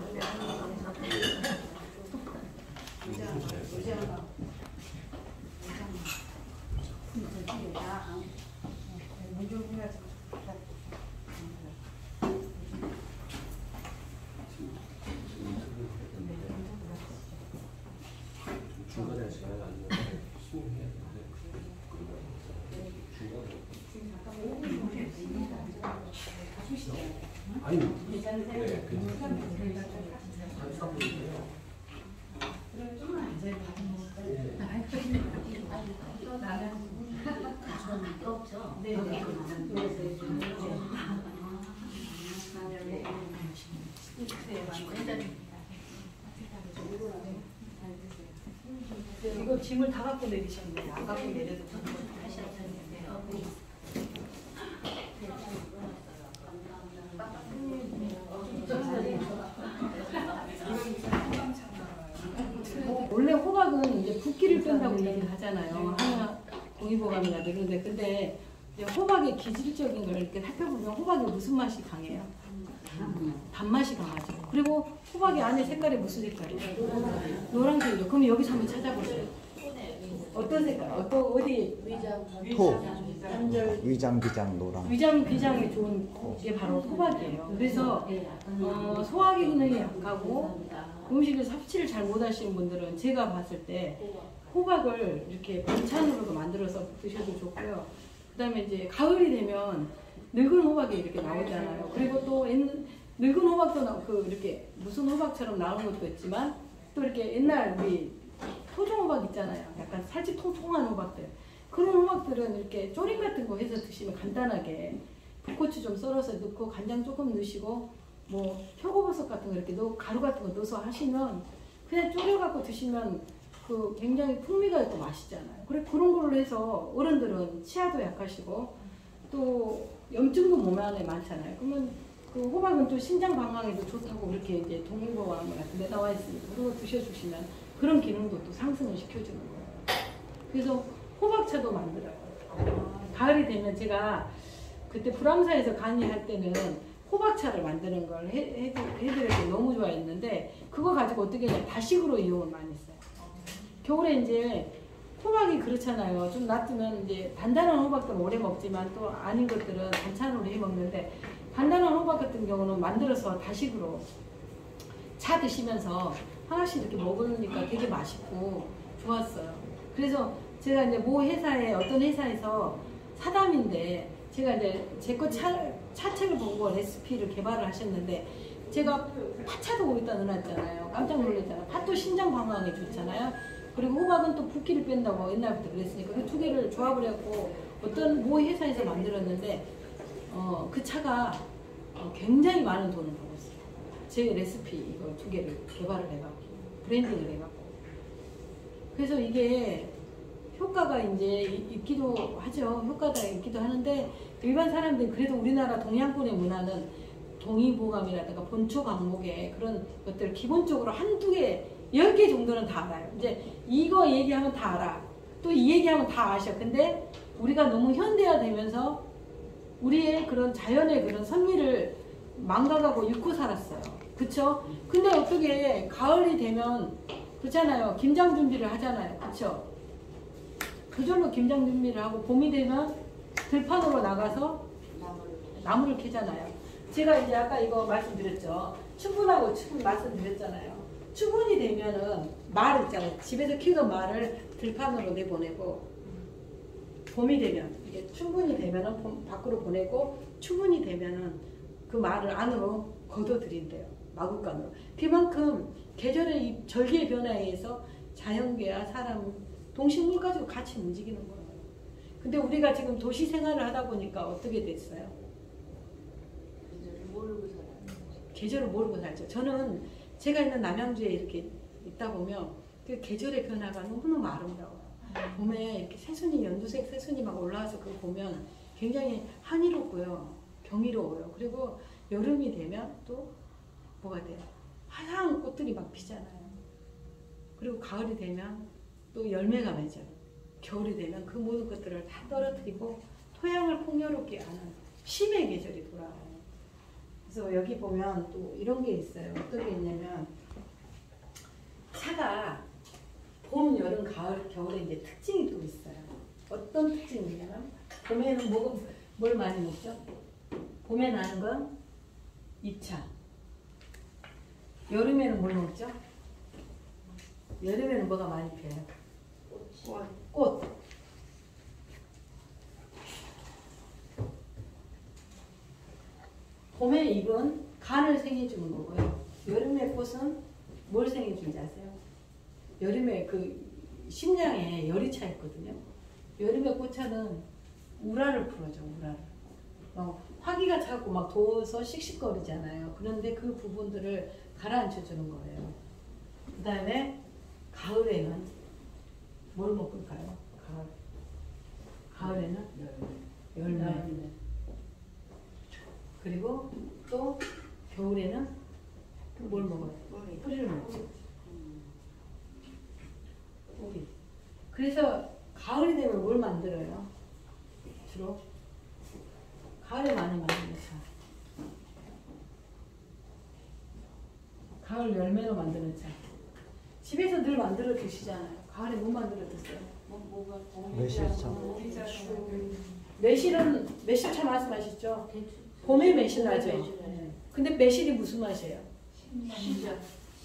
중간에 시간이 안 나는데 수능해야 되는데 중간에 아니 네 없죠? 네. 이거 짐을 다 갖고 내리셨네요. 안 갖고 내려도 원래 호박은 이제 붓기를 뺀다고 얘기를 하잖아요. 하나 동의보감이나 그런데 근데 이제 호박의 기질적인 걸 이렇게 살펴보면 호박이 무슨 맛이 강해요? 단맛이 강하죠. 그리고 호박의 안에 색깔이 무슨 색깔이에요? 노란색이죠. 그럼 여기서 한번 찾아보세요. 어떤 색깔? 어디? 토, 위장, 비장, 노랑. 위장 비장에 좋은 게 바로 호박이에요. 그래서 소화 기능이 약하고 음식을 섭취를 잘 못하시는 분들은 제가 봤을 때 호박을 이렇게 반찬으로도 만들어서 드셔도 좋고요. 그다음에 이제 가을이 되면 늙은 호박이 이렇게 나오잖아요. 그리고 또 늙은 호박도 이렇게 무슨 호박처럼 나오는 것도 있지만 또 이렇게 옛날 우리 토종 호박 있잖아요. 약간 살짝 통통한 호박들. 그런 호박들은 이렇게 조림 같은 거 해서 드시면 간단하게 붓고추 좀 썰어서 넣고 간장 조금 넣으시고 뭐 표고버섯 같은 거 이렇게 가루 같은 거 넣어서 하시면 그냥 졸여갖고 드시면 그 굉장히 풍미가 있고 맛있잖아요. 그래 그런 걸로 해서 어른들은 치아도 약하시고 또 염증도 몸 안에 많잖아요. 그러면 그 호박은 또 신장 방광에도 좋다고 그렇게 이제 동의보감 같은 데 나와 있으니까 그거 드셔주시면 그런 기능도 또 상승을 시켜주는 거예요. 그래서 호박차도 만들어요. 가을이 되면 제가 그때 불암사에서 강의할 때는 호박차를 만드는 걸 해드려서 너무 좋아했는데 그거 가지고 어떻게 그냥 다식으로 이용을 많이 했어요. 겨울에 이제 호박이 그렇잖아요. 좀 놔두면 이제 단단한 호박들은 오래 먹지만 또 아닌 것들은 반찬으로 해 먹는데 단단한 호박 같은 경우는 만들어서 다식으로 차 드시면서 하나씩 이렇게 먹으니까 되게 맛있고 좋았어요. 그래서 제가 이제 모 회사에 어떤 회사에서 사담인데 제가 이제 제 거 차책을 보고 레시피를 개발을 하셨는데 제가 파차도 거기다 넣어놨잖아요. 깜짝 놀랐잖아요. 팥도 신장 방광에 좋잖아요. 그리고 호박은 또 붓기를 뺀다고 옛날부터 그랬으니까 그 두 개를 조합을 해갖고 어떤 모 회사에서 만들었는데 그 차가 굉장히 많은 돈을 벌었어요. 제 레시피 이거 두 개를 개발을 해갖고 브랜딩을 해갖고 그래서 이게 효과가 이제 있기도 하죠. 효과가 있기도 하는데 일반 사람들은 그래도 우리나라 동양권의 문화는 동의보감이라든가 본초 강목에 그런 것들 기본적으로 한두 개, 10개 정도는 다 알아요. 이제 이거 얘기하면 다 알아. 또 이 얘기하면 다 아셔. 근데 우리가 너무 현대화되면서 우리의 그런 자연의 그런 선미를 망각하고 잊고 살았어요. 그쵸? 근데 어떻게 가을이 되면 그렇잖아요. 김장 준비를 하잖아요. 그쵸? 그절로 김장 준비를 하고 봄이 되면 들판으로 나가서 나무를 캐잖아요. 제가 이제 아까 이거 말씀드렸죠. 추분하고 추분 말씀드렸잖아요. 추분이 되면은 말 있잖아요. 집에서 키우던 말을 들판으로 내보내고 봄이 되면 이게 충분히 되면은 밖으로 보내고 충분히 되면은 그 말을 안으로 걷어들인대요. 마구간으로. 그만큼 계절의 이 절기의 변화에 의해서 자연계와 사람, 동식물 가지고 같이 움직이는 거예요. 근데 우리가 지금 도시 생활을 하다 보니까 어떻게 됐어요? 모르고 살아요. 계절을 모르고 살죠. 저는 제가 있는 남양주에 이렇게 있다 보면 그 계절의 변화가 너무너무 아름다워요. 봄에 이렇게 새순이, 연두색 새순이 막 올라와서 그거 보면 굉장히 한이롭고요. 경이로워요. 그리고 여름이 되면 또 뭐가 돼요? 화사한 꽃들이 막 피잖아요. 그리고 가을이 되면 또 열매가 맺어요. 겨울이 되면 그 모든 것들을 다 떨어뜨리고 토양을 풍요롭게 하는 쉼의 계절이 돌아와요. 그래서 여기 보면 또 이런 게 있어요. 어떤 게 있냐면 차가 봄, 여름, 가을, 겨울에 이제 특징이 또 있어요. 어떤 특징이냐면 봄에는 뭘 많이 먹죠? 봄에 나는 건 잎차. 여름에는 뭘 먹죠? 여름에는 뭐가 많이 피어요? 꽃. 봄의 잎은 간을 생해주는 거고요. 여름의 꽃은 뭘 생해주는지 아세요? 여름에 그 심장에 열이 차 있거든요. 여름의 꽃차는 우라를 풀어줘, 우라를. 화기가 차고 막 더워서 씩씩거리잖아요. 그런데 그 부분들을 가라앉혀 주는 거예요. 그 다음에 가을에는 뭘 먹을까요? 가을에는 열매. 그리고 또 겨울에는 뭘 먹어요? 뿌리를 먹죠. 뿌리. 그래서 가을이 되면 뭘 만들어요? 주로 가을에 많이 만드는 차. 가을 열매로 만드는 차. 집에서 늘 만들어 드시잖아요. 가을에 못 만들어 드세요? 매실차. 매실차 말씀하시죠? 봄에 매실 나죠? 네. 근데 매실이 무슨 맛이에요?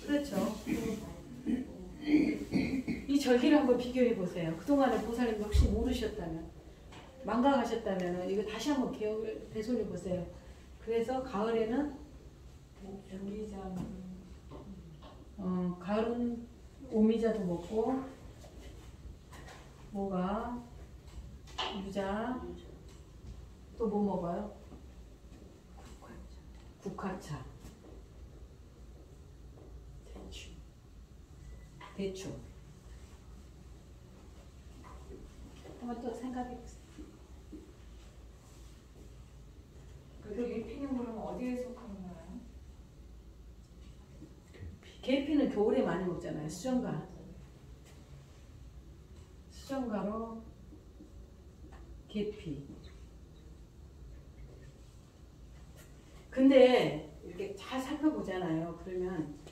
그렇죠. 이 절기를 한번 비교해 보세요. 그동안에 보살님 혹시 모르셨다면, 망각하셨다면 이거 다시 한번 기억을 되돌려 보세요. 그래서 가을에는 가을은 오미자도 먹고, 뭐가 유자, 또 뭐 먹어요? 국화차. 대추. 한번 또 생각해 보세요. 그래서 이 피는물은 어디에 속하는 거예요? 계피는 겨울에 많이 먹잖아요. 수정가. 수정가로 계피. 근데 이렇게 잘 살펴보잖아요. 그러면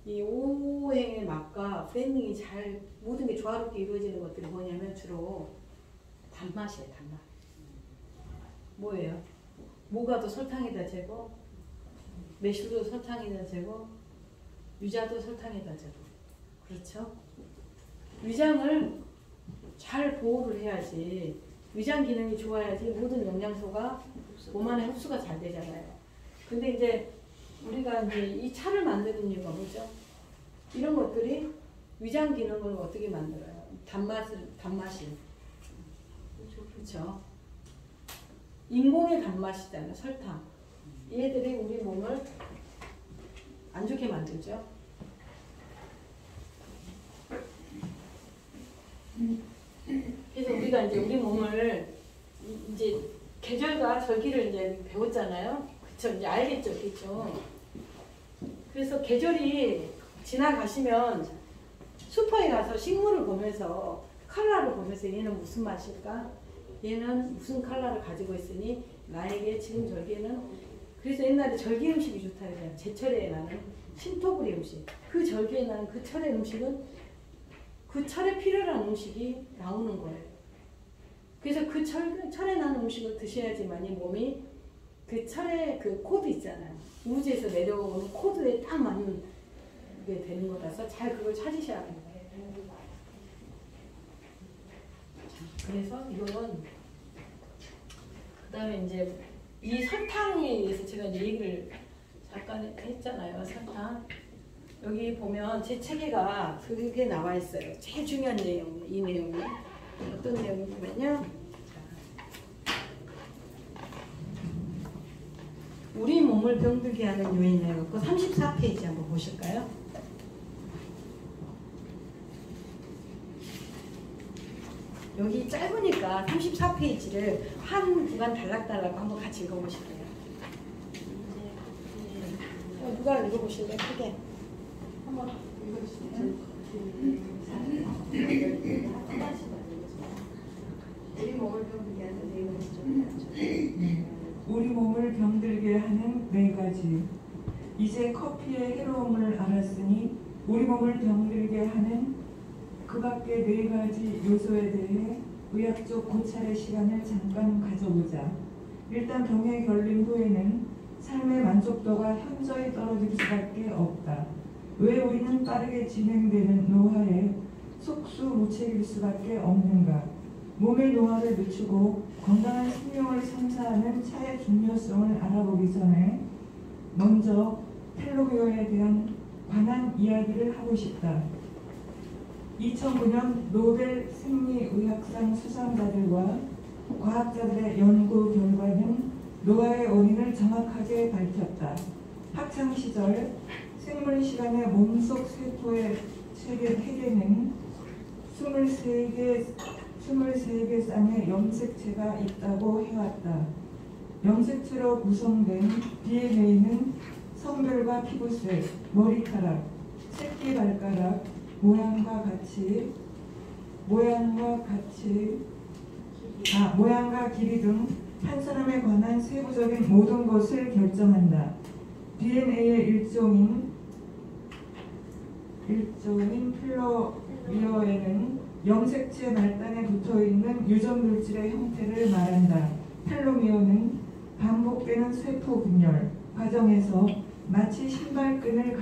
이 오행의 맛과 브랜딩이 잘 모든 게 조화롭게 이루어지는 것들이 뭐냐면 주로 단맛이에요. 단맛. 뭐예요? 모가도 설탕에다 재고, 매실도 설탕에다 재고, 유자도 설탕에다 재고. 그렇죠? 위장을 잘 보호를 해야지, 위장 기능이 좋아야지 모든 영양소가 몸 안에 흡수가 잘 되잖아요. 근데 이제 우리가 이제 이 차를 만드는 이유가 뭐죠? 이런 것들이 위장 기능을 어떻게 만들어요? 단맛이. 그렇죠? 인공의 단맛이잖아요. 설탕. 얘들이 우리 몸을 안 좋게 만들죠. 그래서 우리가 이제 우리 몸을 이제 계절과 절기를 이제 배웠잖아요. 그쵸? 이제 알겠죠, 그쵸? 그래서 계절이 지나가시면 슈퍼에 가서 식물을 보면서 컬러를 보면서 얘는 무슨 맛일까? 얘는 무슨 컬러를 가지고 있으니 나에게 지금 절기에는, 그래서 옛날에 절기 음식이 좋다 그래요. 제철에 나는 신토부리 음식. 그 절기에 나는 그 철의 음식은 그 철에 필요한 음식이 나오는 거예요. 그래서 그 철에 나는 음식을 드셔야지만이 몸이 그 철의 그 코드 있잖아요. 우주에서 내려오는 코드에 딱 맞는 게 되는 거라서 잘 그걸 찾으셔야 합니다. 그래서 이거는 그다음에 이제 이 설탕에 대해서 제가 이제 얘기를 잠깐 했잖아요. 설탕. 여기 보면 제 체계가 그게 나와 있어요. 제일 중요한 내용, 이 내용이 어떤 내용이냐면요. 우리 몸을 병들게 하는 요인이에요. 그 34페이지 한번 보실까요? 여기 짧으니까 34페이지를 한 구간 달락달락 한번 같이 읽어보실게요. 누가 읽어보실래요? 크게 한번 읽어주시면. 우리 몸을 병들게 하는 내용이 좀 우리 몸을 병들게 하는 4가지. 이제 커피의 해로움을 알았으니 우리 몸을 병들게 하는 그 밖의 4가지 요소에 대해 의학적 고찰의 시간을 잠깐 가져보자. 일단 병에 걸린 후에는 삶의 만족도가 현저히 떨어질 수밖에 없다. 왜 우리는 빠르게 진행되는 노화에 속수무책일 수밖에 없는가? 몸의 노화를 늦추고 건강한 생명을 선사하는 차의 중요성을 알아보기 전에 먼저 텔로미어에 대한 관한 이야기를 하고 싶다. 2009년 노벨 생리의학상 수상자들과 과학자들의 연구 결과는 노화의 원인을 정확하게 밝혔다. 학창시절 생물 시간의 몸속 세포의 세계는 23개 쌍의 염색체가 있다고 해왔다. 염색체로 구성된 DNA는 성별과 피부색, 머리카락, 새끼발가락, 모양과 길이 등 한 사람에 관한 세부적인 모든 것을 결정한다. DNA의 일종인 텔로미어에는 염색체 말단에 붙어있는 유전물질의 형태를 말한다. 텔로미어는 반복되는 세포 분열 과정에서 마치 신발끈을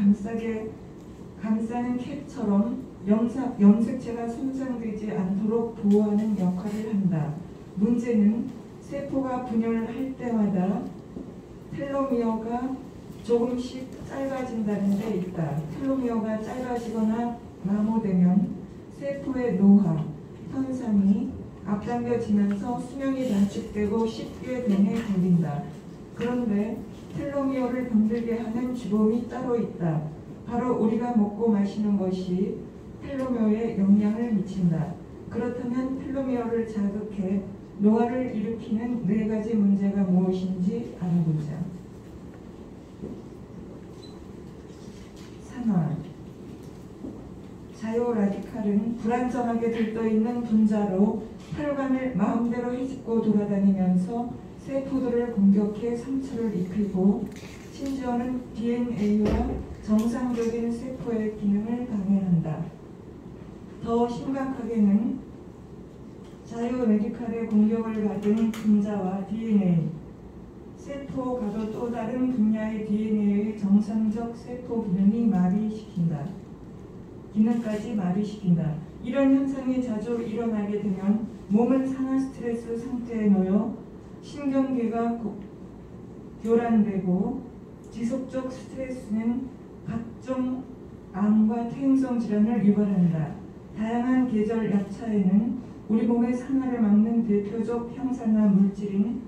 감싸는 캡처럼 염색체가 손상되지 않도록 보호하는 역할을 한다. 문제는 세포가 분열할 때마다 텔로미어가 조금씩 짧아진다는 데 있다. 텔로미어가 짧아지거나 마모되면 세포의 노화 현상이 앞당겨지면서 수명이 단축되고 쉽게 병에 걸린다. 그런데 텔로미어를 병들게 하는 주범이 따로 있다. 바로 우리가 먹고 마시는 것이 텔로미어에 영향을 미친다. 그렇다면 텔로미어를 자극해 노화를 일으키는 4가지 문제가 무엇인지 알아보자. 산화. 자요 라디칼은 불안정하게 들떠있는 분자로 혈관을 마음대로 헤집고 돌아다니면서 세포들을 공격해 상처를 입히고 심지어는 DNA와 정상적인 세포의 기능을 방해한다. 더 심각하게는 자요 메디칼의 공격을 받은 분자와 DNA, 세포가도 또 다른 분야의 DNA의 정상적 세포 기능까지 마비시킨다. 이런 현상이 자주 일어나게 되면 몸은 상한 스트레스 상태에 놓여 신경계가 교란되고 지속적 스트레스는 각종 암과 퇴행성 질환을 유발한다. 다양한 계절 약차에는 우리 몸의 산화를 막는 대표적 항산화 물질인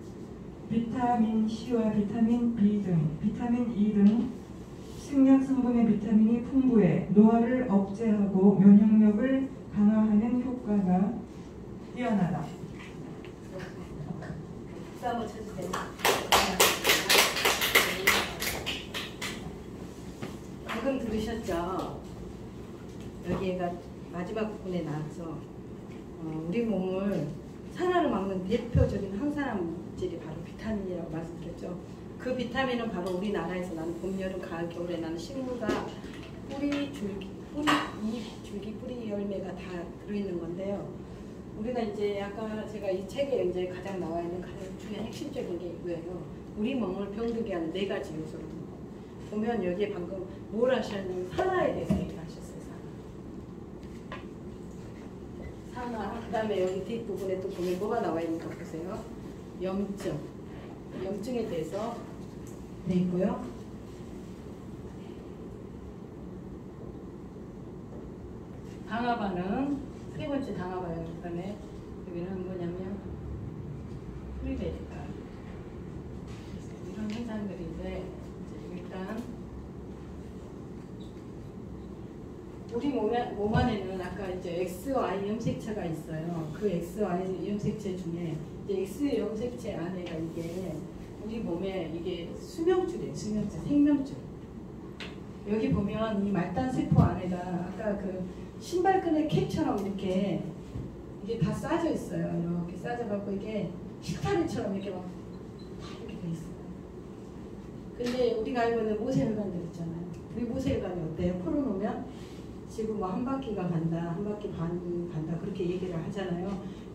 비타민 C와 비타민 B 등, 비타민 E 등 생약 성분의 비타민이 풍부해 노화를 억제하고 면역력을 강화하는 효과가 뛰어나다. 박수 한번 쳐주세요. 방금 들으셨죠? 여기가 마지막 부분에 나와서 우리 몸을 산화를 막는 대표적인 항산화 물질이 바로 비타민이라고 말씀드렸죠. 그 비타민은 바로 우리나라에서 나는 봄, 여름, 가을, 겨울에 나는 식물과 뿌리, 줄기, 잎, 줄기, 뿌리, 열매가 다 들어있는 건데요. 우리가 이제 아까 제가 이 책에 이제 가장 나와 있는 가장 중요한 핵심적인 게 이거예요. 우리 몸을 병들게 하는 4가지 요소로 보면 여기에 방금 뭘 하셨냐면 산화에 대해서 얘기를 하셨어요. 산화. 하나, 그 다음에 여기 뒷부분에 또 보면 뭐가 나와 있는가 보세요. 염증. 염증에 대해서 돼 있고요. 당화 반응, 세 번째 당화 반응에 여기는 뭐냐면 프리베리카. 이런 현상들인데 이제 일단 우리 몸 안에는 아까 이제 XY 염색체가 있어요. 그 XY 염색체 중에 이제 X 염색체 안에가 이게 우리 몸에 이게 수명줄이에요. 수명줄, 생명줄. 여기 보면 이 말단 세포 안에가 아까 그 신발끈의 캡처럼 이렇게 이게 다 싸져 있어요. 이렇게 싸져갖고 이게 식타리처럼 이렇게 막 다 이렇게 돼 있어요. 근데 우리가 알고 있는 모세혈관들 있잖아요. 우리 모세혈관이 어때요? 풀어놓으면 지금 뭐 한 바퀴가 간다, 한 바퀴 반이 간다 그렇게 얘기를 하잖아요.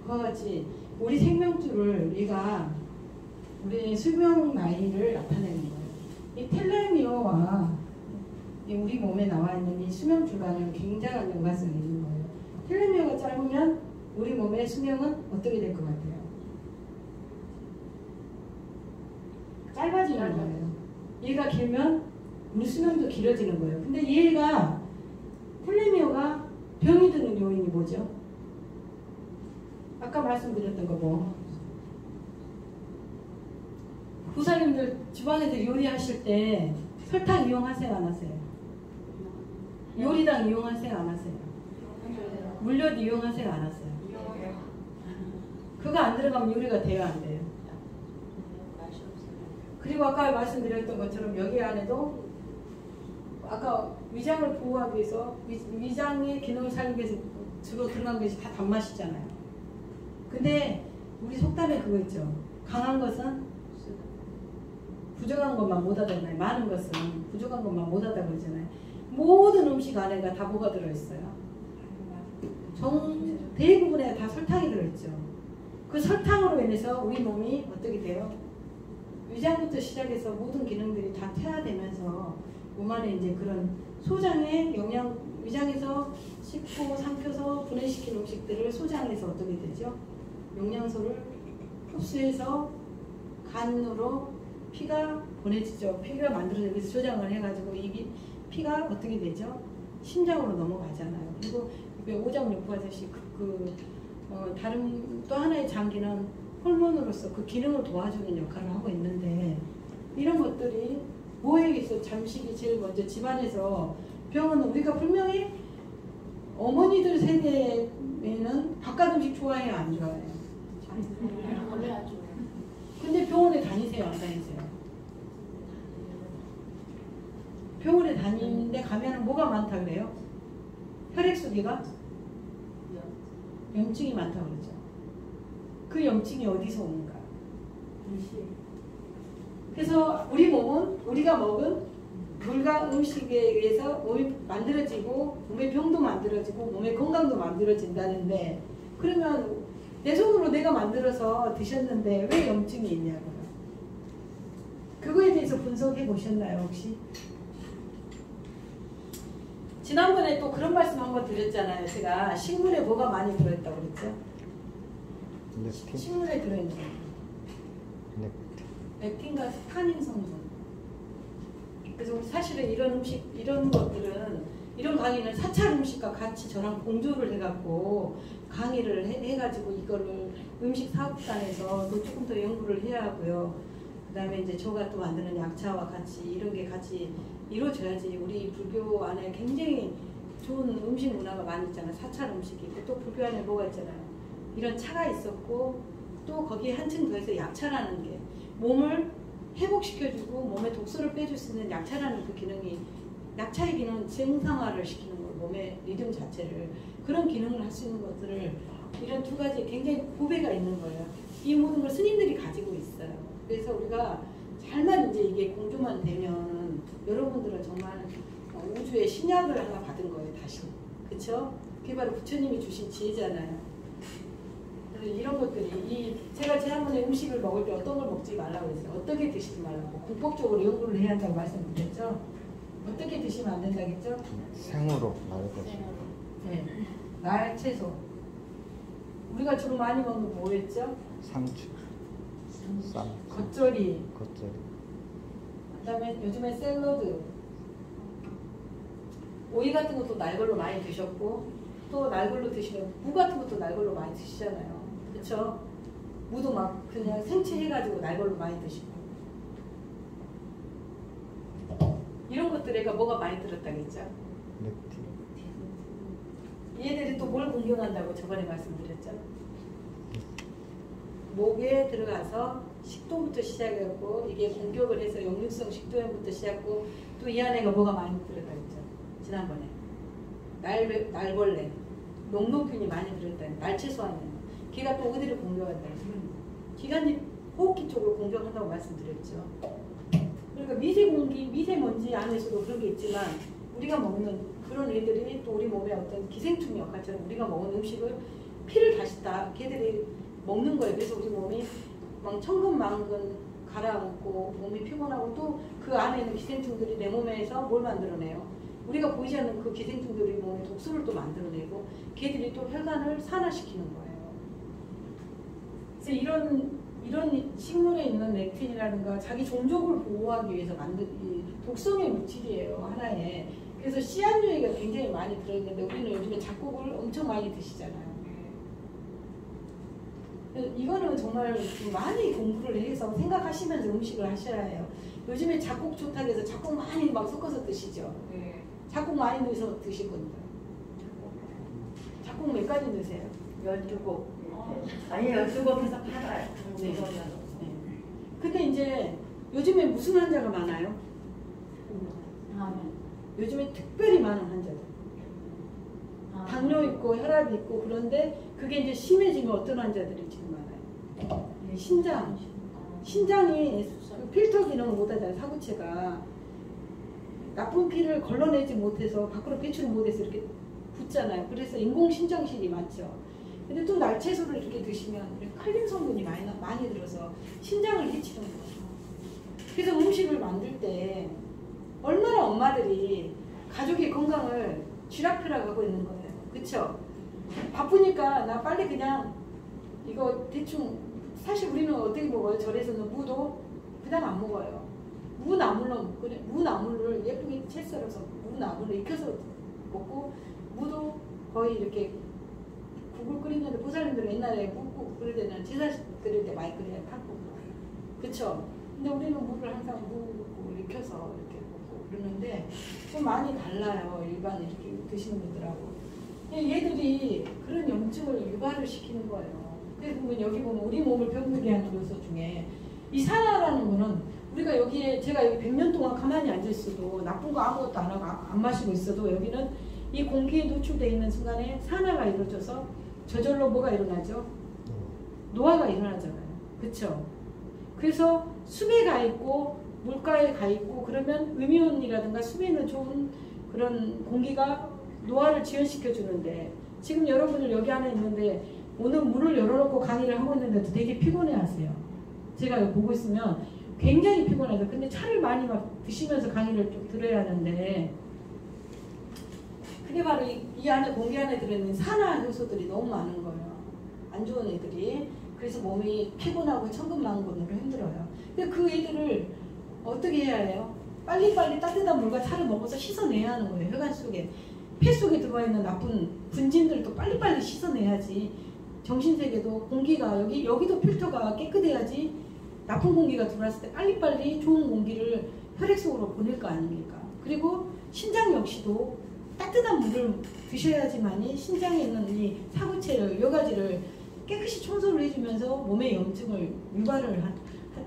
그와 같이 우리 생명줄을 우리가 우리 수명 나이를 나타내는 거예요. 이 텔레미어와 우리 몸에 나와 있는 이 수명줄과는 굉장한 연관성이 있는 거예요. 텔레미어가 짧으면 우리 몸의 수명은 어떻게 될 것 같아요? 짧아지는 거예요. 얘가 길면 우리 수명도 길어지는 거예요. 근데 얘가 텔레미어가 병이 드는 요인이 뭐죠? 아까 말씀드렸던 거 뭐? 부사님들 주방에서 요리하실 때 설탕 이용하세요 안 하세요? 요리당 이용하세요 안 하세요? 물엿 이용하세요 안 하세요? 그거 안 들어가면 요리가 돼요 안 돼요? 그리고 아까 말씀드렸던 것처럼 여기 안에도 아까 위장을 보호하기 위해서 위장의 기능을 살리기 위해서 주로 들어간 것이 다 단맛이잖아요. 근데 우리 속담에 그거 있죠. 강한 것은 부족한 것만 못하잖아요. 많은 것은 부족한 것만 못하다 그러잖아요. 모든 음식 안에가 다 뭐가 들어있어요? 대부분에 다 설탕이 들어있죠. 그 설탕으로 인해서 우리 몸이 어떻게 돼요? 위장부터 시작해서 모든 기능들이 다 퇴화되면서 몸 안에 이제 그런 소장의 영양, 위장에서 씹고 삼켜서 분해시킨 음식들을 소장해서 어떻게 되죠? 영양소를 흡수해서 간으로 피가 보내지죠. 피가 만들어져서 여기서 조장을 해가지고 이게 피가 어떻게 되죠? 심장으로 넘어가잖아요. 그리고 오장육부 하듯이 다른 또 하나의 장기는 호르몬으로서 그 기능을 도와주는 역할을 하고 있는데 이런 것들이 뭐에 의해서 잠식이 제일 먼저 집안에서 병은 우리가 분명히 어머니들 세대에는 바깥 음식 좋아해요 안 좋아해요? 원래 안 좋아요. 근데 병원에 다니세요 안 다니세요? 병원에 다니는데 가면은 뭐가 많다 그래요? 혈액순위가 염증이 많다 그러죠. 그 염증이 어디서 오는가? 그래서 우리 몸은 우리가 먹은 물과 음식에 의해서 몸이 만들어지고 몸의 병도 만들어지고 몸의 건강도 만들어진다는데 그러면 내 손으로 내가 만들어서 드셨는데 왜 염증이 있냐고요. 그거에 대해서 분석해 보셨나요 혹시? 지난번에 또 그런 말씀 한번 드렸잖아요. 제가 식물에 뭐가 많이 들어있다고 그랬죠? 렙틴? 식물에 들어있는 렙틴과 스타닌 성분. 그래서 우리 사실은 이런 음식, 이런 것들은, 이런 강의는 사찰 음식과 같이 저랑 공조를 해갖고 강의를 해가지고 이거를 음식 사업단에서 또 조금 더 연구를 해야 하고요. 그 다음에 이제 저가 또 만드는 약차와 같이 이런 게 같이 이루어져야지 우리 불교 안에 굉장히 좋은 음식 문화가 많이 있잖아요. 사찰 음식이 있고 또 불교 안에 뭐가 있잖아요. 이런 차가 있었고 또 거기에 한층 더해서 약차라는 게 몸을 회복시켜주고 몸에 독소를 빼줄 수 있는 약차라는 그 기능이 약차의 기능은 정상화를 시키는 거 몸의 리듬 자체를 그런 기능을 할 수 있는 것들을 이런 두 가지 굉장히 구배가 있는 거예요. 이 모든 걸 스님들이 가지고 있어요. 그래서 우리가 잘만 이제 이게 공조만 되면 여러분들은 정말 우주의 신약을 하나 받은 거예요. 다시. 그쵸? 그게 바로 부처님이 주신 지혜잖아요. 그래서 이런 것들이 제가 지난번에 음식을 먹을 때 어떤 걸 먹지 말라고 했어요. 어떻게 드시지 말라고. 공법적으로 연구를 해야 한다고 말씀드렸죠. 어떻게 드시면 안 된다겠죠? 생으로 말 것이. 네. 날 채소. 우리가 주로 많이 먹는 거 뭐였죠? 상추, 쌈, 겉절이, 겉절이. 그다음에 요즘에 샐러드, 오이 같은 것도 날걸로 많이 드셨고 또 날걸로 드시면 무 같은 것도 날걸로 많이 드시잖아요. 그렇죠? 무도 막 그냥 생채 해가지고 날걸로 많이 드시고 이런 것들에가 뭐가 많이 들었다겠죠? 렉틴. 얘들이 또 뭘 공격한다고 저번에 말씀드렸죠? 목에 들어가서 식도부터 시작해갖고 이게 공격을 해서 역류성 식도염부터 시작하고 또 이 안에가 뭐가 많이 들었다 했죠? 지난번에 날벌레, 녹노균이 많이 들었다. 날채소하는 걔가 또 어디를 공격한다. 기관지 호흡기 쪽을 공격한다고 말씀드렸죠. 그러니까 미세공기, 미세먼지 안에서도 그런 게 있지만 우리가 먹는 그런 애들이 또 우리 몸에 어떤 기생충 역할처럼 우리가 먹은 음식을 피를 다시 다 걔들이 먹는 거예요. 그래서 우리 몸이 막 천근만근 가라앉고 몸이 피곤하고 또 그 안에 있는 기생충들이 내 몸에서 뭘 만들어내요? 우리가 보이지 않는 그 기생충들이 몸에 독소를 또 만들어내고 걔들이 또 혈관을 산화시키는 거예요. 그래서 이런 식물에 있는 렉틴이라든가 자기 종족을 보호하기 위해서 만든 이 독성의 물질이에요. 하나에. 그래서 씨앗류가 굉장히 많이 들어있는데 우리는 요즘에 잡곡을 엄청 많이 드시잖아요. 이거는 정말 많이 공부를 해서 생각하시면서 음식을 하셔야 해요. 요즘에 잡곡 좋다고 해서 잡곡 많이 막 섞어서 드시죠. 네. 잡곡 많이 넣어서 드실 겁니다. 잡곡 몇 가지 넣으세요? 12곡. 아니 12곡에서 팔아요. 네. 근데 이제 요즘에 무슨 환자가 많아요? 요즘에 특별히 많은 환자들. 당뇨 있고 혈압이 있고 그런데 그게 이제 심해지면 어떤 환자들이 지금 많아요? 신장이 그 필터 기능을 못하잖아요. 사구체가 나쁜 피를 걸러내지 못해서 밖으로 배출을 못해서 이렇게 붙잖아요. 그래서 인공신장실이 많죠. 근데 또 날채소를 이렇게 드시면 칼륨 성분이 많이 들어서 신장을 해치는 거예요. 그래서 음식을 만들 때 얼마나 엄마들이 가족의 건강을 쥐락펴락하고 있는 거예요. 그쵸? 바쁘니까 나 빨리 그냥 이거 대충 사실 우리는 어떻게 먹어요? 절에서는 무도 그냥 안 먹어요. 무나물을 예쁘게 채 썰어서 무나물을 익혀서 먹고 무도 거의 이렇게 국을 끓이는데 보살님들은 옛날에 묵고 그럴 때는 제사 끓일 때 많이 끓여야 탔고 그쵸? 근데 우리는 무를 항상 묵고 익혀서 이렇게 먹고 그러는데 좀 많이 달라요. 일반 이렇게 드시는 분들하고. 얘들이 그런 염증을 유발을 시키는 거예요. 그래서 보면 여기 보면 우리 몸을 병들게 하는 요소 중에 이 산화라는 거는 우리가 여기에 제가 여기 100년 동안 가만히 앉아 있어도 나쁜 거 아무것도 안 하고 안 마시고 있어도 여기는 이 공기에 노출되어 있는 순간에 산화가 이루어져서 저절로 뭐가 일어나죠? 노화가 일어나잖아요. 그렇죠? 그래서 숲에 가 있고 물가에 가 있고 그러면 음이온이라든가 숲에 있는 좋은 그런 공기가 노화를 지연시켜 주는데 지금 여러분들 여기 안에 있는데 오늘 문을 열어놓고 강의를 하고 있는데도 되게 피곤해 하세요. 제가 여기 보고 있으면 굉장히 피곤하죠. 근데 차를 많이 막 드시면서 강의를 좀 들어야 하는데 그게 바로 이 안에 공기 안에 들어있는 산화 요소들이 너무 많은 거예요. 안 좋은 애들이. 그래서 몸이 피곤하고 천근만근으로 힘들어요. 근데 그 애들을 어떻게 해야 해요? 빨리빨리 따뜻한 물과 차를 먹어서 씻어내야 하는 거예요. 혈관 속에. 폐 속에 들어가 있는 나쁜 분진들도 빨리빨리 씻어내야지. 정신세계도 공기가 여기도 필터가 깨끗해야지 나쁜 공기가 들어왔을 때 빨리빨리 좋은 공기를 혈액 속으로 보낼 거 아닙니까? 그리고 신장 역시도 따뜻한 물을 드셔야지만이 신장에 있는 이 사구체를 여러 가지를 깨끗이 청소를 해주면서 몸의 염증을 유발을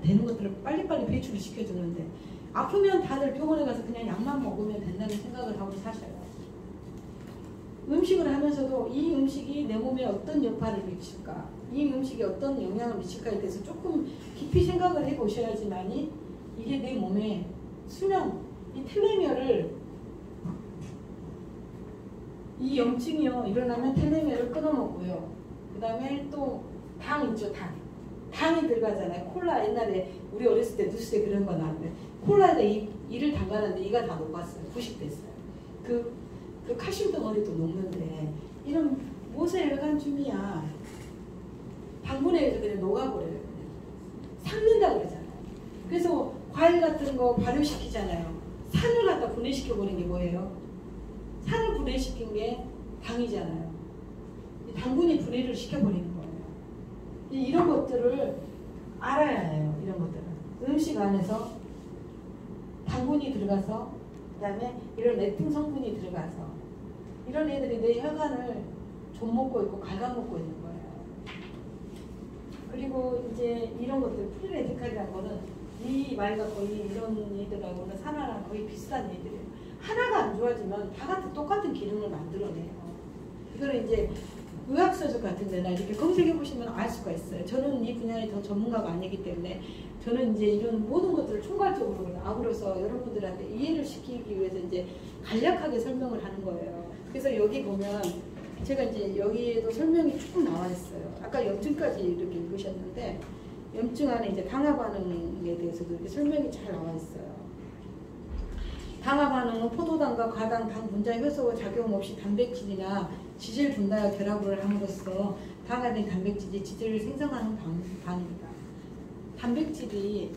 되는 것들을 빨리빨리 배출을 시켜주는데 아프면 다들 병원에 가서 그냥 약만 먹으면 된다는 생각을 하고 사셔요. 음식을 하면서도 이 음식이 내 몸에 어떤 역할을 미칠까, 이 음식이 어떤 영향을 미칠까에 대해서 조금 깊이 생각을 해보셔야지만이 이게 내 몸에 수면, 이 텔레미어를 이 염증이요 일어나면 텔레미어를 끊어먹고요. 그 다음에 또 당 있죠, 당이 들어가잖아요. 콜라 옛날에 우리 어렸을 때 뉴스에 그런 거 나왔는데 콜라에다 이를 담가놨는데 이가 다 녹았어요. 부식됐어요. 그 칼슘 덩어리도 녹는데 이런 모세혈관줌이야. 당분에 의해서 그냥 녹아버려요. 그냥. 삭는다 그러잖아요. 그래서 과일 같은 거 발효시키잖아요. 산을 갖다 분해시켜버린 게 뭐예요? 산을 분해시킨 게 당이잖아요. 당분이 분해를 시켜버리는 거예요. 이런 것들을 알아야 해요. 이런 것들은. 음식 안에서 당분이 들어가서 그 다음에 이런 렉틴 성분이 들어가서 이런 애들이 내 혈관을 좀먹고 있고 갉아먹고 있는 거예요. 그리고 이제 이런 것들 프리레디칼이라는 거는 이 말과 거의 이런 애들하고는 산화랑 거의 비슷한 애들이에요. 하나가 안 좋아지면 다 같은 똑같은 기능을 만들어내요. 이거는 이제 의학서적 같은 데나 이렇게 검색해 보시면 알 수가 있어요. 저는 이 분야에 더 전문가가 아니기 때문에 저는 이제 이런 모든 것들을 총괄적으로 아우러서 여러분들한테 이해를 시키기 위해서 이제 간략하게 설명을 하는 거예요. 그래서 여기 보면 제가 이제 여기에도 설명이 쭉 나와 있어요. 아까 염증까지 이렇게 읽으셨는데 염증 안에 이제 당화 반응에 대해서도 이렇게 설명이 잘 나와 있어요. 당화 반응은 포도당과 과당, 당 분자 효소와 작용 없이 단백질이나 지질 분자와 결합을 함으로써 당화된 단백질이 지질을 생성하는 반응이다. 단백질이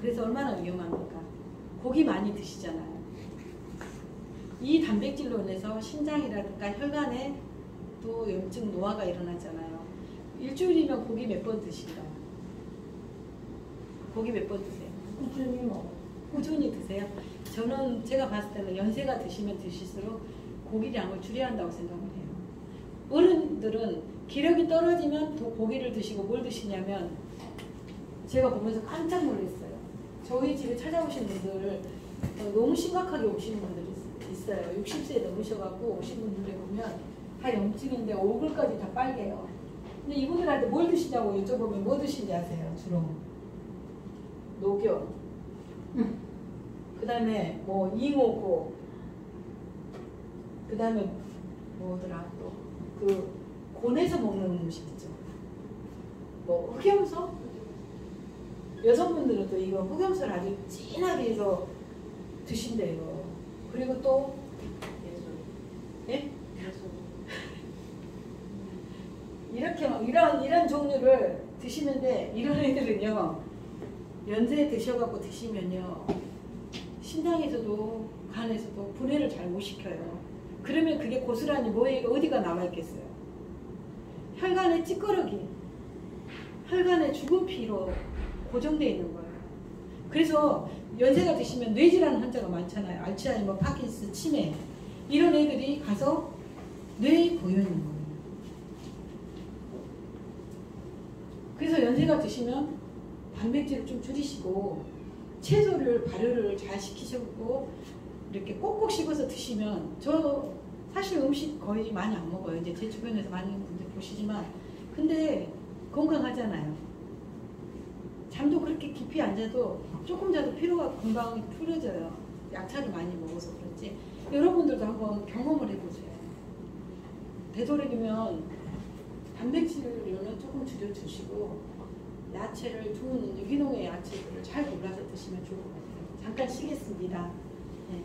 그래서 얼마나 위험합니까? 고기 많이 드시잖아요. 이 단백질로 인해서 신장이라든가 혈관에 또 염증 노화가 일어나잖아요. 일주일이면 고기 몇 번 드시나요? 고기 몇 번 드세요? 꾸준히 드세요? 저는 제가 봤을 때는 연세가 드시면 드실수록 고기량을 줄여야 한다고 생각을 해요. 어른들은 기력이 떨어지면 더 고기를 드시고 뭘 드시냐면 제가 보면서 깜짝 놀랐어요. 저희 집에 찾아오신 분들 너무 심각하게 오시는 분들이 있어요. 60세 넘으셔갖고 오신 분들에 보면 다 염증인데 얼굴까지 다 빨개요. 근데 이분들한테 뭘 드시냐고 여쭤보면 뭐 드시는지 아세요? 주로 녹여, 그 다음에 뭐 잉어고, 그 다음에 뭐더라 또 그 곤에서 먹는 음식 있죠. 뭐 흑염소? 여성분들은 또 이거 흑염소를 아주 진하게 해서 드신대요. 그리고 또 예? 이렇게 막 이런 종류를 드시는데 이런 애들은요 연세에 드셔갖고 드시면요 신장에서도 간에서도 분해를 잘 못 시켜요. 그러면 그게 고스란히 뭐에 어디가 남아있겠어요? 혈관의 찌꺼러기, 혈관의 죽은 피로 고정되어 있는 거예요. 그래서 연세가 드시면 뇌질환 환자가 많잖아요. 알츠하이머, 파킨슨, 치매 이런 애들이 가서 뇌에 고여 있는 거예요. 그래서 연세가 드시면 단백질을 좀 줄이시고 채소를 발효를 잘 시키시고 이렇게 꼭꼭 씹어서 드시면 저 사실 음식 거의 많이 안 먹어요. 이제 제 주변에서 많은 분들 보시지만 근데 건강하잖아요. 잠도 그렇게 깊이 안 자도 조금 자도 피로가 금방 풀어져요. 약차를 많이 먹어서 그런지 여러분들도 한번 경험을 해보세요. 되도록이면 단백질을 조금 줄여주시고 야채를 좋은 유기농의 야채들을 잘 골라서 드시면 좋을 것 같아요. 잠깐 쉬겠습니다. 네.